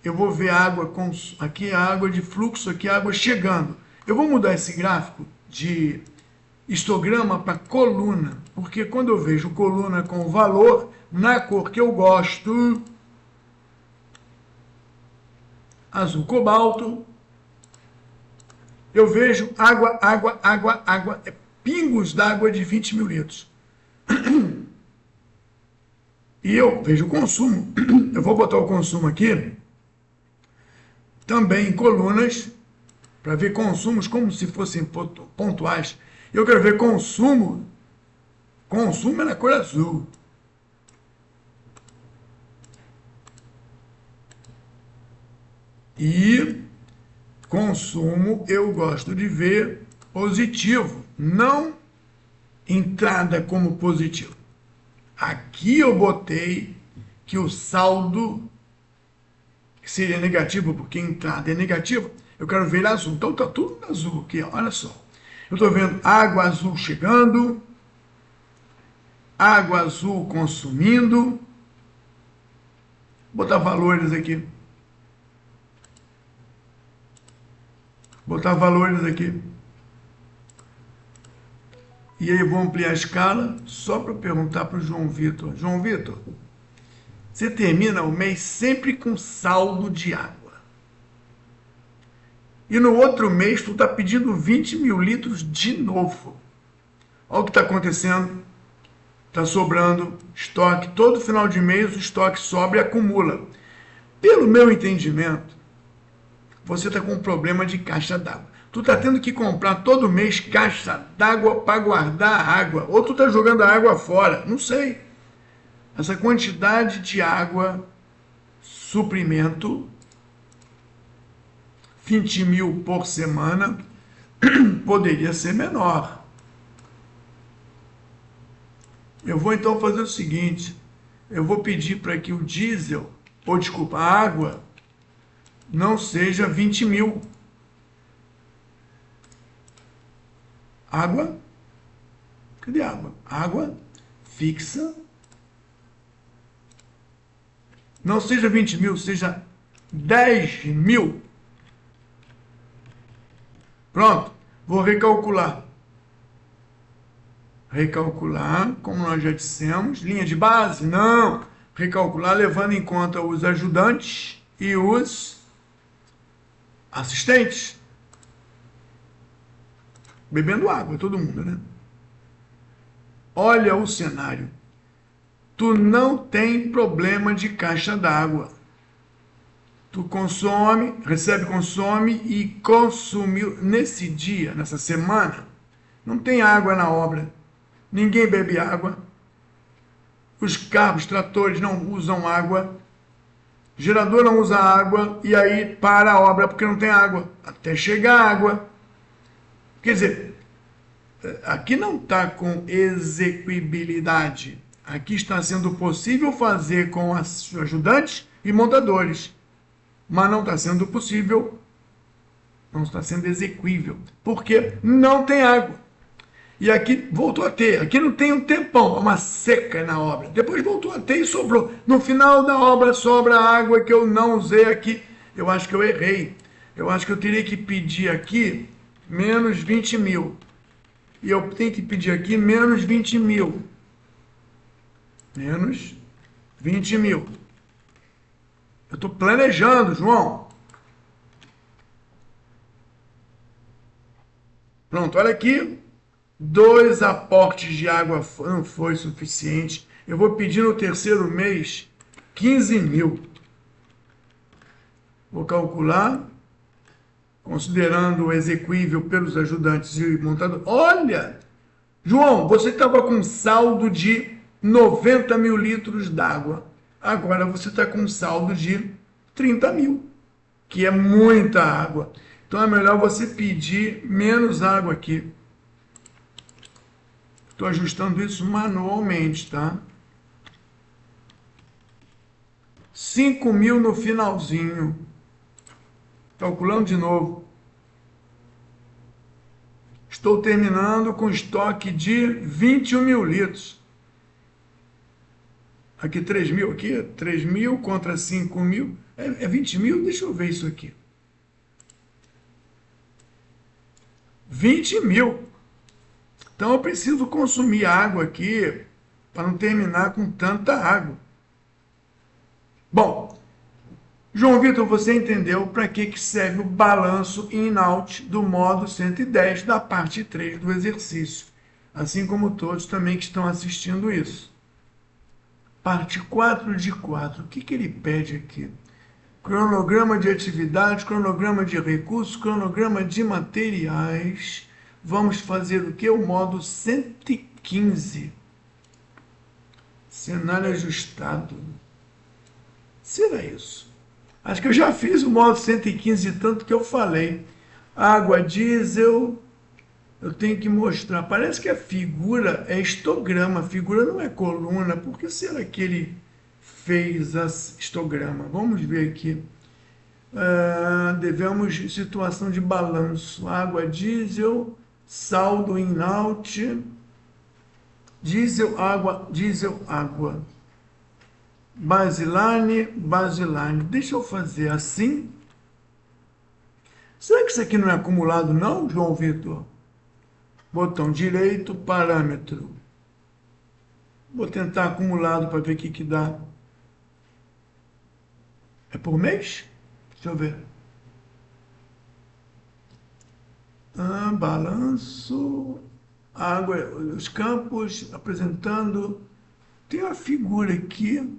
Speaker 1: eu vou ver água, aqui é água de fluxo, aqui é água chegando. Eu vou mudar esse gráfico de histograma para coluna, porque quando eu vejo coluna com valor na cor que eu gosto, azul cobalto, eu vejo água, pingos d'água de 20 mil litros. E eu vejo o consumo, eu vou botar o consumo aqui, também em colunas, para ver consumos como se fossem pontuais. Eu quero ver consumo é na cor azul. E consumo eu gosto de ver positivo, não entrada como positivo. Aqui eu botei que o saldo seria negativo, porque entrada é negativa. Eu quero ver azul. Então está tudo azul aqui, olha só. Eu estou vendo água azul chegando, água azul consumindo. Vou botar valores aqui. Botar valores aqui. E aí vou ampliar a escala, só para perguntar para o João Vitor. João Vitor, você termina o mês sempre com saldo de água. E no outro mês tu está pedindo 20 mil litros de novo. Olha o que está acontecendo. Está sobrando estoque. Todo final de mês o estoque sobra e acumula. Pelo meu entendimento, você está com um problema de caixa d'água. Tu está tendo que comprar todo mês caixa d'água para guardar água. Ou tu está jogando a água fora. Não sei. Essa quantidade de água, suprimento, 20 mil por semana, poderia ser menor. Eu vou então fazer o seguinte, eu vou pedir para que o diesel, ou desculpa, a água, não seja 20 mil. Água, cadê água? Água fixa, não seja 20 mil, seja 10 mil. Pronto, vou recalcular. Recalcular, como nós já dissemos, linha de base? Não. Recalcular levando em conta os ajudantes e os assistentes. Bebendo água, todo mundo, né? Olha o cenário. Tu não tem problema de caixa d'água. Tu consome, recebe, consome e consumiu nesse dia, nessa semana, não tem água na obra. Ninguém bebe água. Os carros, tratores não usam água. Gerador não usa água e aí para a obra porque não tem água. Até chegar água. Quer dizer, aqui não está com execuibilidade. Aqui está sendo possível fazer com ajudantes e montadores. Mas não está sendo possível, não está sendo execuível. Porque não tem água. E aqui voltou a ter. Aqui não tem um tempão, uma seca na obra. Depois voltou a ter e sobrou. No final da obra sobra água que eu não usei aqui. Eu acho que eu errei. Eu acho que eu teria que pedir aqui menos 20 mil. E eu tenho que pedir aqui menos 20 mil. Menos 20 mil. Eu estou planejando, João. Pronto, olha aqui. 2 aportes de água não foi suficiente. Eu vou pedir no terceiro mês 15 mil. Vou calcular, considerando o execuível pelos ajudantes e montador. Olha, João, você estava com saldo de 90 mil litros d'água. Agora você está com saldo de 30 mil, que é muita água. Então é melhor você pedir menos água aqui. Estou ajustando isso manualmente, tá? 5 mil no finalzinho. Calculando de novo. Estou terminando com estoque de 21 mil litros. Aqui 3 mil, aqui 3 mil contra 5 mil. É 20 mil? Deixa eu ver isso aqui. 20 mil. Então eu preciso consumir água aqui para não terminar com tanta água. Bom, João Vitor, você entendeu para que serve o balanço in-out do modo 110 da parte 3 do exercício, assim como todos também que estão assistindo isso. Parte 4 de 4, o que ele pede aqui? Cronograma de atividades, cronograma de recursos, cronograma de materiais. Vamos fazer o que? O modo 115. Cenário ajustado. Será isso? Acho que eu já fiz o modo 115, tanto que eu falei. Água, diesel, eu tenho que mostrar. Parece que a figura é histograma, a figura não é coluna. Por que será que ele fez histograma? Vamos ver aqui. Devemos situação de balanço. Água, diesel, saldo in-out, diesel, água, baseline, baseline. Deixa eu fazer assim. Será que isso aqui não é acumulado não, João Vitor? Botão direito, parâmetro. Vou tentar acumulado para ver o que dá. É por mês? Deixa eu ver. Balanço. água, os campos apresentando. Tem uma figura aqui,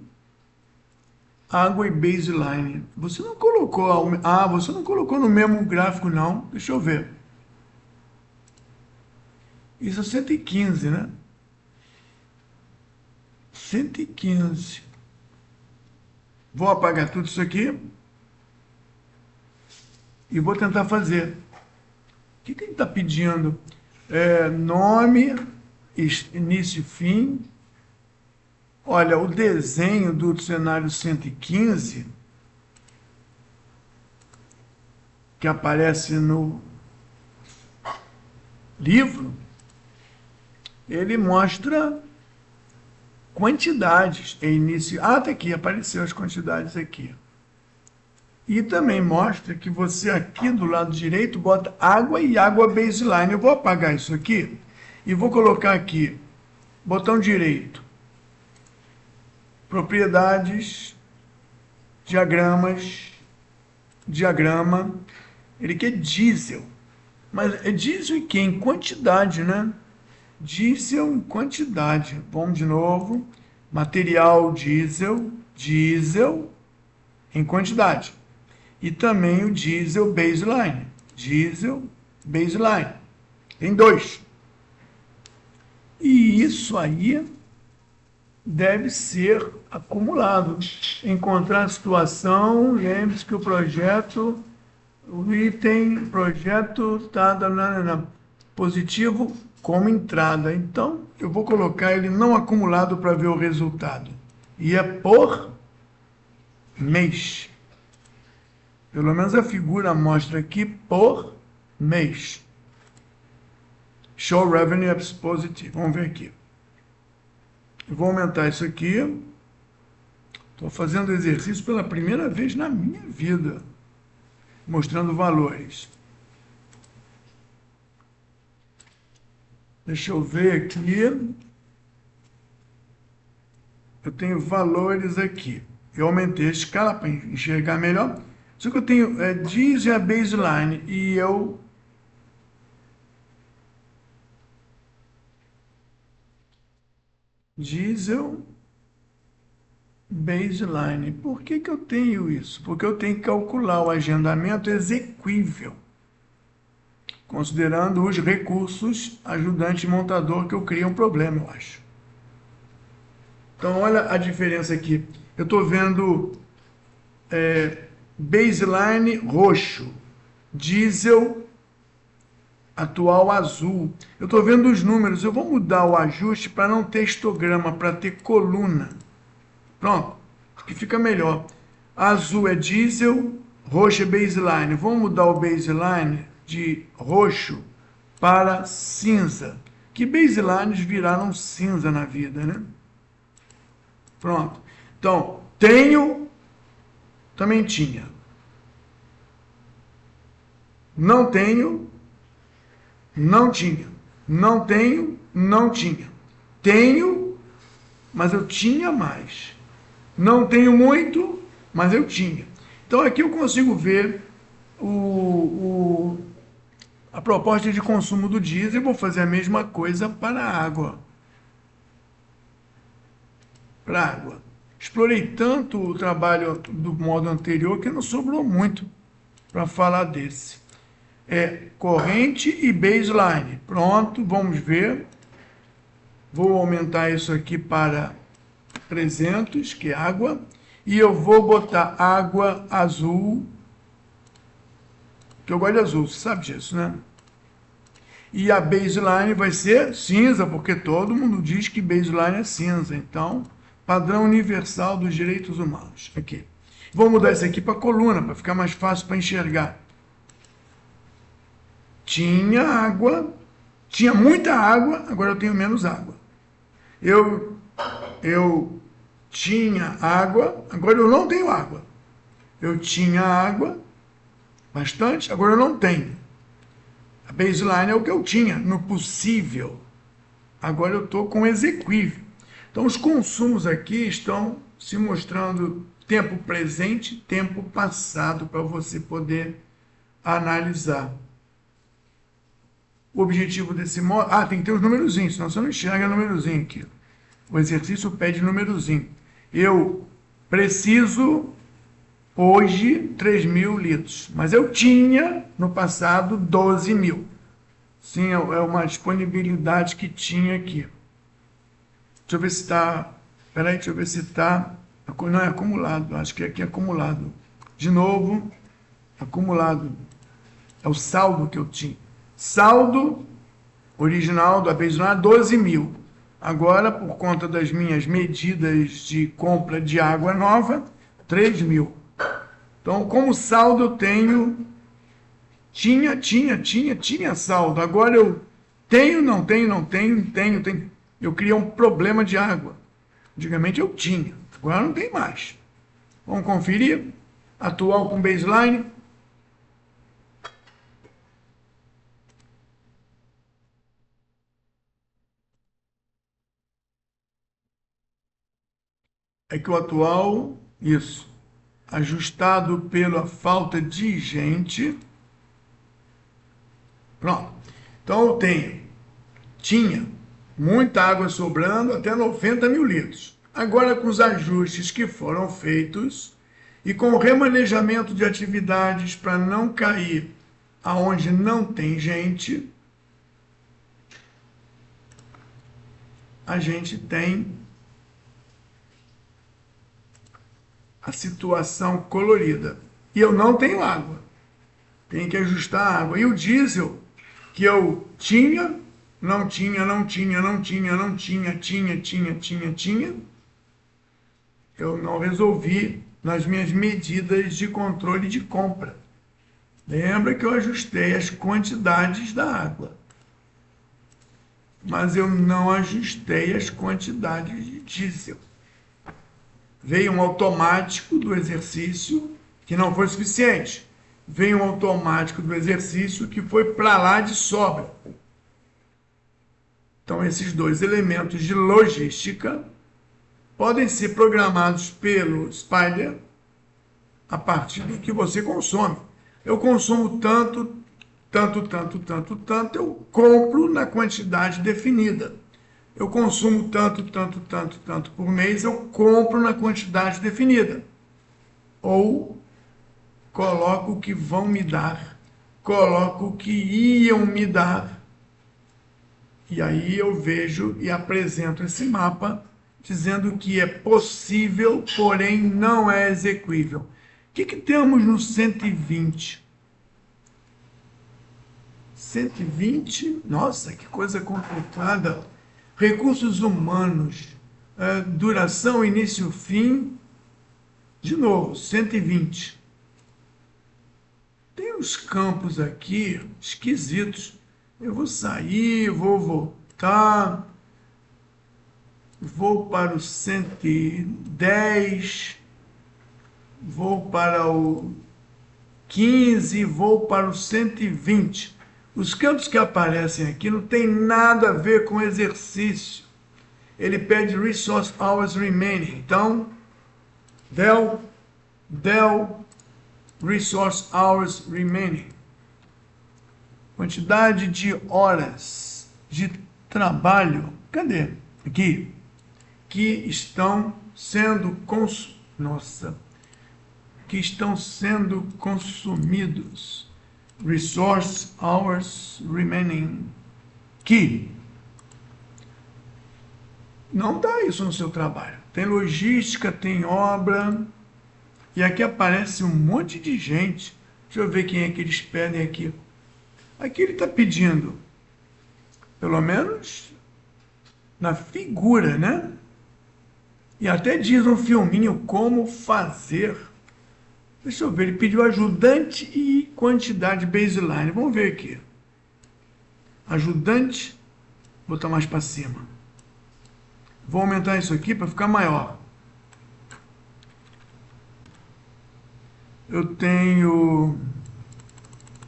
Speaker 1: água e baseline. Você não colocou, você não colocou no mesmo gráfico não. Deixa eu ver. Isso é 115, né? 115. Vou apagar tudo isso aqui e vou tentar fazer. O que ele está pedindo? Nome, início e fim. Olha, o desenho do cenário 115, que aparece no livro, ele mostra quantidades em início. Tá aqui, apareceu as quantidades aqui. E também mostra que você aqui do lado direito bota água e água baseline. Eu vou apagar isso aqui e vou colocar aqui, botão direito, propriedades, diagrama, ele quer diesel. Mas é diesel em quê? Em quantidade, né? Diesel em quantidade. Vamos de novo. Material diesel em quantidade. E também o diesel baseline. Tem 2. E isso aí deve ser acumulado. Encontrar a situação, lembre-se que o projeto está positivo como entrada. Então, eu vou colocar ele não acumulado para ver o resultado. E é por mês. Pelo menos a figura mostra aqui por mês. Show revenue apps positive. Vamos ver aqui. Eu vou aumentar isso aqui. Estou fazendo exercício pela primeira vez na minha vida, mostrando valores. Deixa eu ver aqui. Eu tenho valores aqui. Eu aumentei a escala para enxergar melhor. Só que eu tenho diesel baseline e eu diesel baseline. Por que eu tenho isso? Porque eu tenho que calcular o agendamento exequível, considerando os recursos ajudante montador, que eu crio um problema, eu acho. Então, olha a diferença aqui. Eu estou vendo baseline roxo, diesel atual azul. Eu estou vendo os números. Eu vou mudar o ajuste para não ter histograma, para ter coluna. Pronto, que fica melhor. Azul é diesel, roxo é baseline. Vamos mudar o baseline de roxo para cinza. Que baselines viraram cinza na vida, né? Pronto. Então, também tinha. Não tenho, não tinha. Não tenho, não tinha. Tenho, mas eu tinha mais. Não tenho muito, mas eu tinha. Então aqui eu consigo ver a proposta de consumo do diesel. Eu vou fazer a mesma coisa para a água. Explorei tanto o trabalho do modo anterior que não sobrou muito para falar desse. Corrente e baseline. Pronto, vamos ver. Vou aumentar isso aqui para 300, que é água. E eu vou botar água azul, que eu gosto de azul, você sabe disso, né? E a baseline vai ser cinza, porque todo mundo diz que baseline é cinza. Então, padrão universal dos direitos humanos. Aqui. Vou mudar isso aqui para coluna, para ficar mais fácil para enxergar. Tinha água, tinha muita água, agora eu tenho menos água. Eu tinha água, agora eu não tenho água. Eu tinha água, bastante, agora eu não tenho. A baseline é o que eu tinha no possível. Agora eu estou com exequível. Então os consumos aqui estão se mostrando tempo presente, tempo passado, para você poder analisar. O objetivo desse módulo... Ah, tem que ter os numerozinhos, senão você não enxerga numerozinho aqui. O exercício pede numerozinho. Eu preciso, hoje, 3.000 litros. Mas eu tinha, no passado, 12.000. Sim, é uma disponibilidade que tinha aqui. Deixa eu ver se está... Peraí, deixa eu ver se está... Não é acumulado, acho que aqui é acumulado. De novo, acumulado. É o saldo que eu tinha. Saldo original da baseline, 12.000. Agora, por conta das minhas medidas de compra de água nova, 3.000. Então, como saldo eu tenho... Tinha saldo. Agora eu tenho, não tenho. Eu criei um problema de água. Antigamente eu tinha, agora não tem mais. Vamos conferir. Atual com baseline. É que o atual, isso, ajustado pela falta de gente. Pronto. Então eu tinha muita água sobrando, até 90.000 litros. Agora, com os ajustes que foram feitos e com o remanejamento de atividades para não cair aonde não tem gente, a gente tem a situação colorida. E eu não tenho água. Tem que ajustar a água. E o diesel, que eu tinha, eu não resolvi nas minhas medidas de controle de compra. Lembra que eu ajustei as quantidades da água, mas eu não ajustei as quantidades de diesel. Veio um automático do exercício que não foi suficiente. Veio um automático do exercício que foi para lá de sobra. Então, esses dois elementos de logística podem ser programados pelo Spider a partir do que você consome. Eu consumo tanto, eu compro na quantidade definida. Eu consumo tanto por mês, eu compro na quantidade definida. Ou coloco o que vão me dar, coloco o que iam me dar. E aí eu vejo e apresento esse mapa dizendo que é possível, porém não é execuível. O que temos no 120? 120, nossa, que coisa complicada. Recursos humanos, duração, início, fim. De novo, 120. Tem uns campos aqui esquisitos. Eu vou sair, vou voltar. Vou para o 110. Vou para o 15, vou para o 120. Os campos que aparecem aqui não tem nada a ver com exercício. Ele pede resource hours remaining. Então, del resource hours remaining. Quantidade de horas de trabalho. Cadê? Aqui. Que estão sendo consumidos. Resource hours remaining. Que não dá isso no seu trabalho. Tem logística, tem obra. E aqui aparece um monte de gente. Deixa eu ver quem é que eles pedem aqui. Aqui ele está pedindo, pelo menos na figura, né? E até diz um filminho como fazer. Deixa eu ver, ele pediu ajudante e quantidade baseline. Vamos ver aqui. Ajudante, vou botar mais para cima. Vou aumentar isso aqui para ficar maior. Eu tenho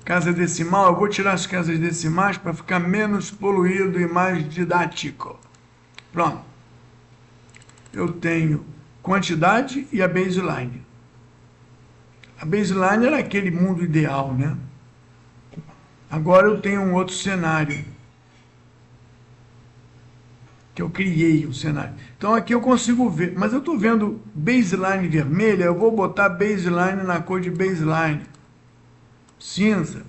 Speaker 1: casa decimal, eu vou tirar as casas decimais para ficar menos poluído e mais didático. Pronto. Eu tenho quantidade e a baseline. A baseline era aquele mundo ideal, né? Agora eu tenho um outro cenário, que eu criei o cenário. Então aqui eu consigo ver, mas eu estou vendo baseline vermelha, eu vou botar baseline na cor de baseline, cinza.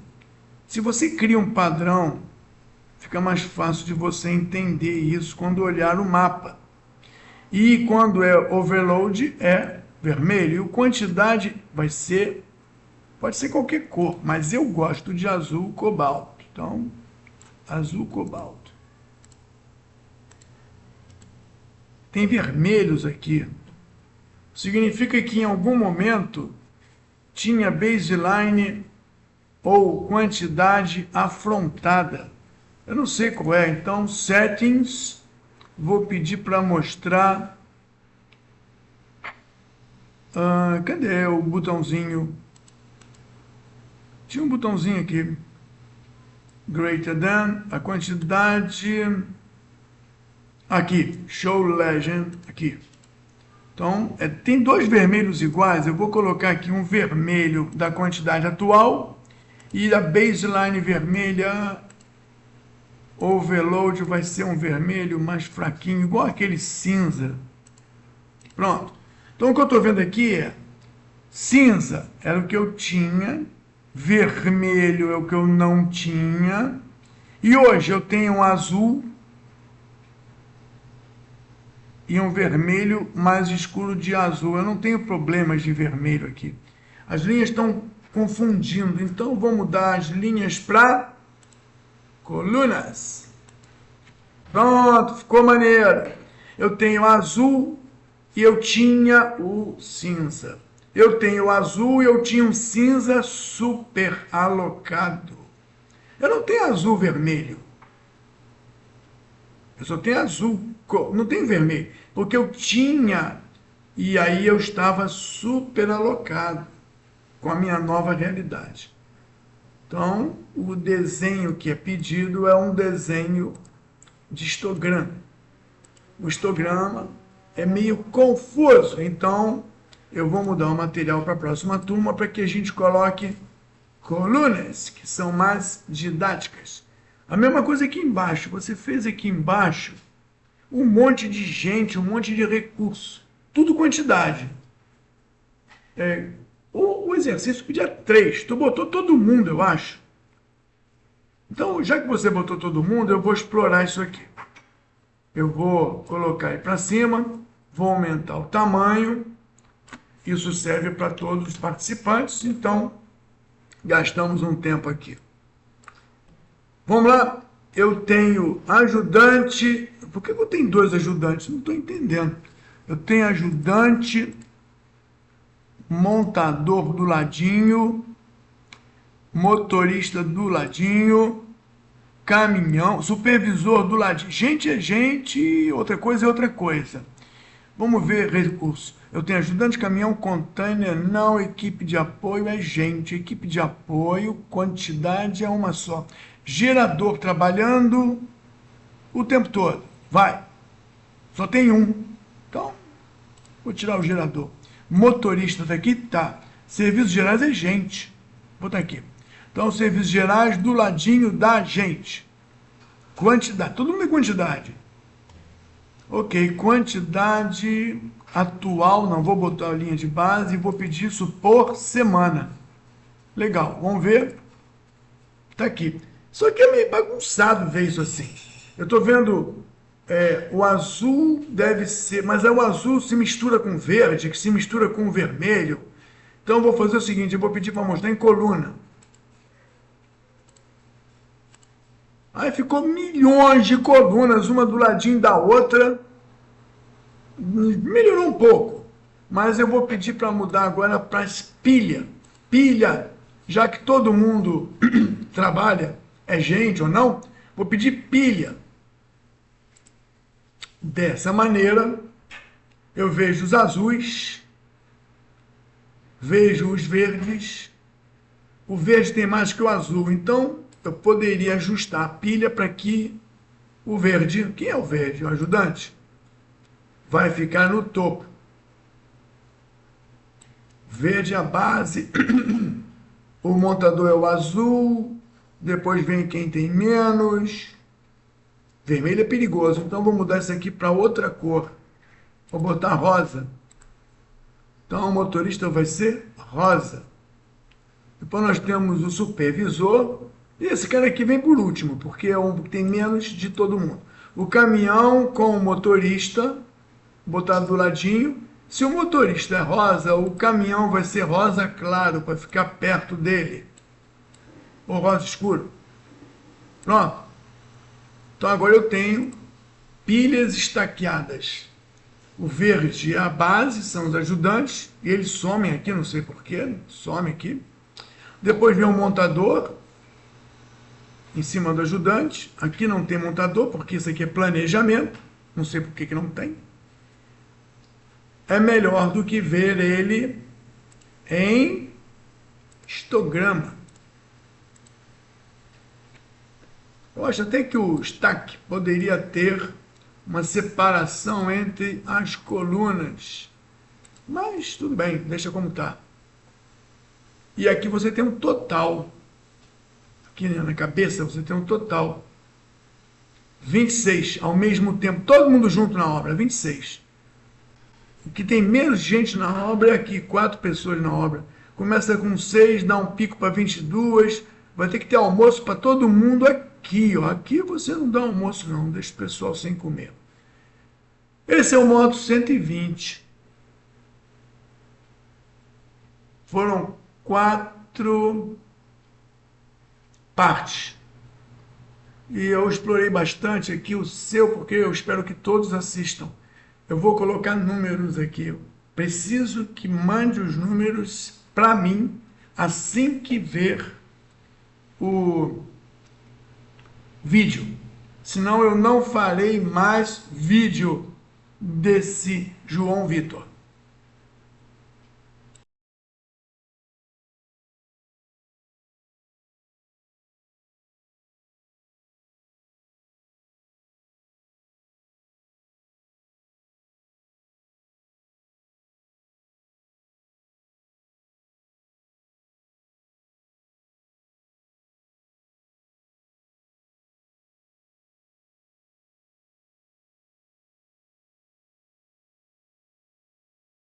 Speaker 1: Se você cria um padrão, fica mais fácil de você entender isso quando olhar o mapa. E quando é overload é vermelho, e quantidade pode ser qualquer cor, mas eu gosto de azul cobalto. Então, azul cobalto. Tem vermelhos aqui. Significa que em algum momento tinha baseline ou quantidade afrontada. Eu não sei qual é, então settings, vou pedir para mostrar. Cadê o botãozinho? Tinha um botãozinho aqui. Greater than, a quantidade. Aqui, show legend, aqui. Então, tem dois vermelhos iguais, eu vou colocar aqui um vermelho da quantidade atual e a baseline vermelha, overload vai ser um vermelho mais fraquinho, igual aquele cinza. Pronto. Então, o que eu estou vendo aqui é cinza era o que eu tinha, vermelho é o que eu não tinha, e hoje eu tenho um azul e um vermelho mais escuro de azul. Eu não tenho problemas de vermelho aqui. As linhas estão confundindo, então vou mudar as linhas para colunas. Pronto, ficou maneiro. Eu tenho azul e eu tinha o cinza. Eu tenho azul e eu tinha um cinza super alocado. Eu não tenho azul vermelho. Eu só tenho azul, não tenho vermelho, porque eu tinha, e aí eu estava super alocado com a minha nova realidade. Então, o desenho que é pedido é um desenho de histograma. O histograma é meio confuso, então eu vou mudar o material para a próxima turma para que a gente coloque colunas, que são mais didáticas. A mesma coisa aqui embaixo, você fez aqui embaixo um monte de gente, um monte de recurso, tudo quantidade. O exercício pedia 3, tu botou todo mundo, eu acho. Então, já que você botou todo mundo, eu vou explorar isso aqui. Eu vou colocar aí para cima, vou aumentar o tamanho, isso serve para todos os participantes, então gastamos um tempo aqui. Vamos lá, eu tenho ajudante. Por que eu tenho dois ajudantes? Não estou entendendo. Eu tenho ajudante, montador do ladinho, motorista do ladinho, caminhão, supervisor do ladinho. Gente é gente, outra coisa é outra coisa. Vamos ver recursos. Eu tenho ajudante, caminhão, container, não, equipe de apoio é gente. Equipe de apoio, quantidade é uma só. Gerador trabalhando o tempo todo. Vai. Só tem um. Então, vou tirar o gerador. Motorista daqui, tá. Serviços gerais é gente. Vou botar aqui. Então, serviços gerais do ladinho da gente. Quantidade. Todo mundo é quantidade. Ok, quantidade atual, não vou botar a linha de base e vou pedir isso por semana. Legal, vamos ver. Tá aqui. Só que é meio bagunçado ver isso assim. Eu estou vendo, o azul deve ser, mas o azul se mistura com verde, que se mistura com vermelho. Então eu vou fazer o seguinte, eu vou pedir para mostrar em coluna. Aí ficou milhões de colunas, uma do ladinho da outra. Melhorou um pouco, mas eu vou pedir para mudar agora para as pilhas. Pilha, já que todo mundo trabalha, é gente ou não, vou pedir pilha. Dessa maneira, eu vejo os azuis, vejo os verdes, o verde tem mais que o azul, então eu poderia ajustar a pilha para que o verde, quem é o verde? O ajudante? Vai ficar no topo. Verde é a base, o montador é o azul, Depois vem quem tem menos. Vermelho é perigoso, então vou mudar isso aqui para outra cor. Vou botar rosa. Então o motorista vai ser rosa. Depois nós temos o supervisor. E esse cara aqui vem por último, porque é o que tem menos de todo mundo. O caminhão com o motorista, botar do ladinho. Se o motorista é rosa, o caminhão vai ser rosa claro, para ficar perto dele. Ou rosa escuro. Pronto. Então agora eu tenho pilhas estaqueadas. O verde é a base, são os ajudantes, e eles somem aqui, não sei porquê, some aqui. Depois vem o montador, em cima do ajudante. Aqui não tem montador, porque isso aqui é planejamento, não sei por que não tem. É melhor do que ver ele em histograma. Eu acho até que o stack poderia ter uma separação entre as colunas. Mas tudo bem, deixa como está. E aqui você tem um total. Aqui na cabeça você tem um total. 26 ao mesmo tempo, todo mundo junto na obra, 26. O que tem menos gente na obra é aqui, 4 pessoas na obra. Começa com 6, dá um pico para 22, vai ter que ter almoço para todo mundo aqui. Ó. Aqui você não dá almoço não, deixa o pessoal sem comer. Esse é o modo 120. Foram 4 partes. E eu explorei bastante aqui o seu, porque eu espero que todos assistam. Eu vou colocar números aqui. Eu preciso que mande os números para mim assim que ver o vídeo. Senão eu não farei mais vídeo desse João Vitor.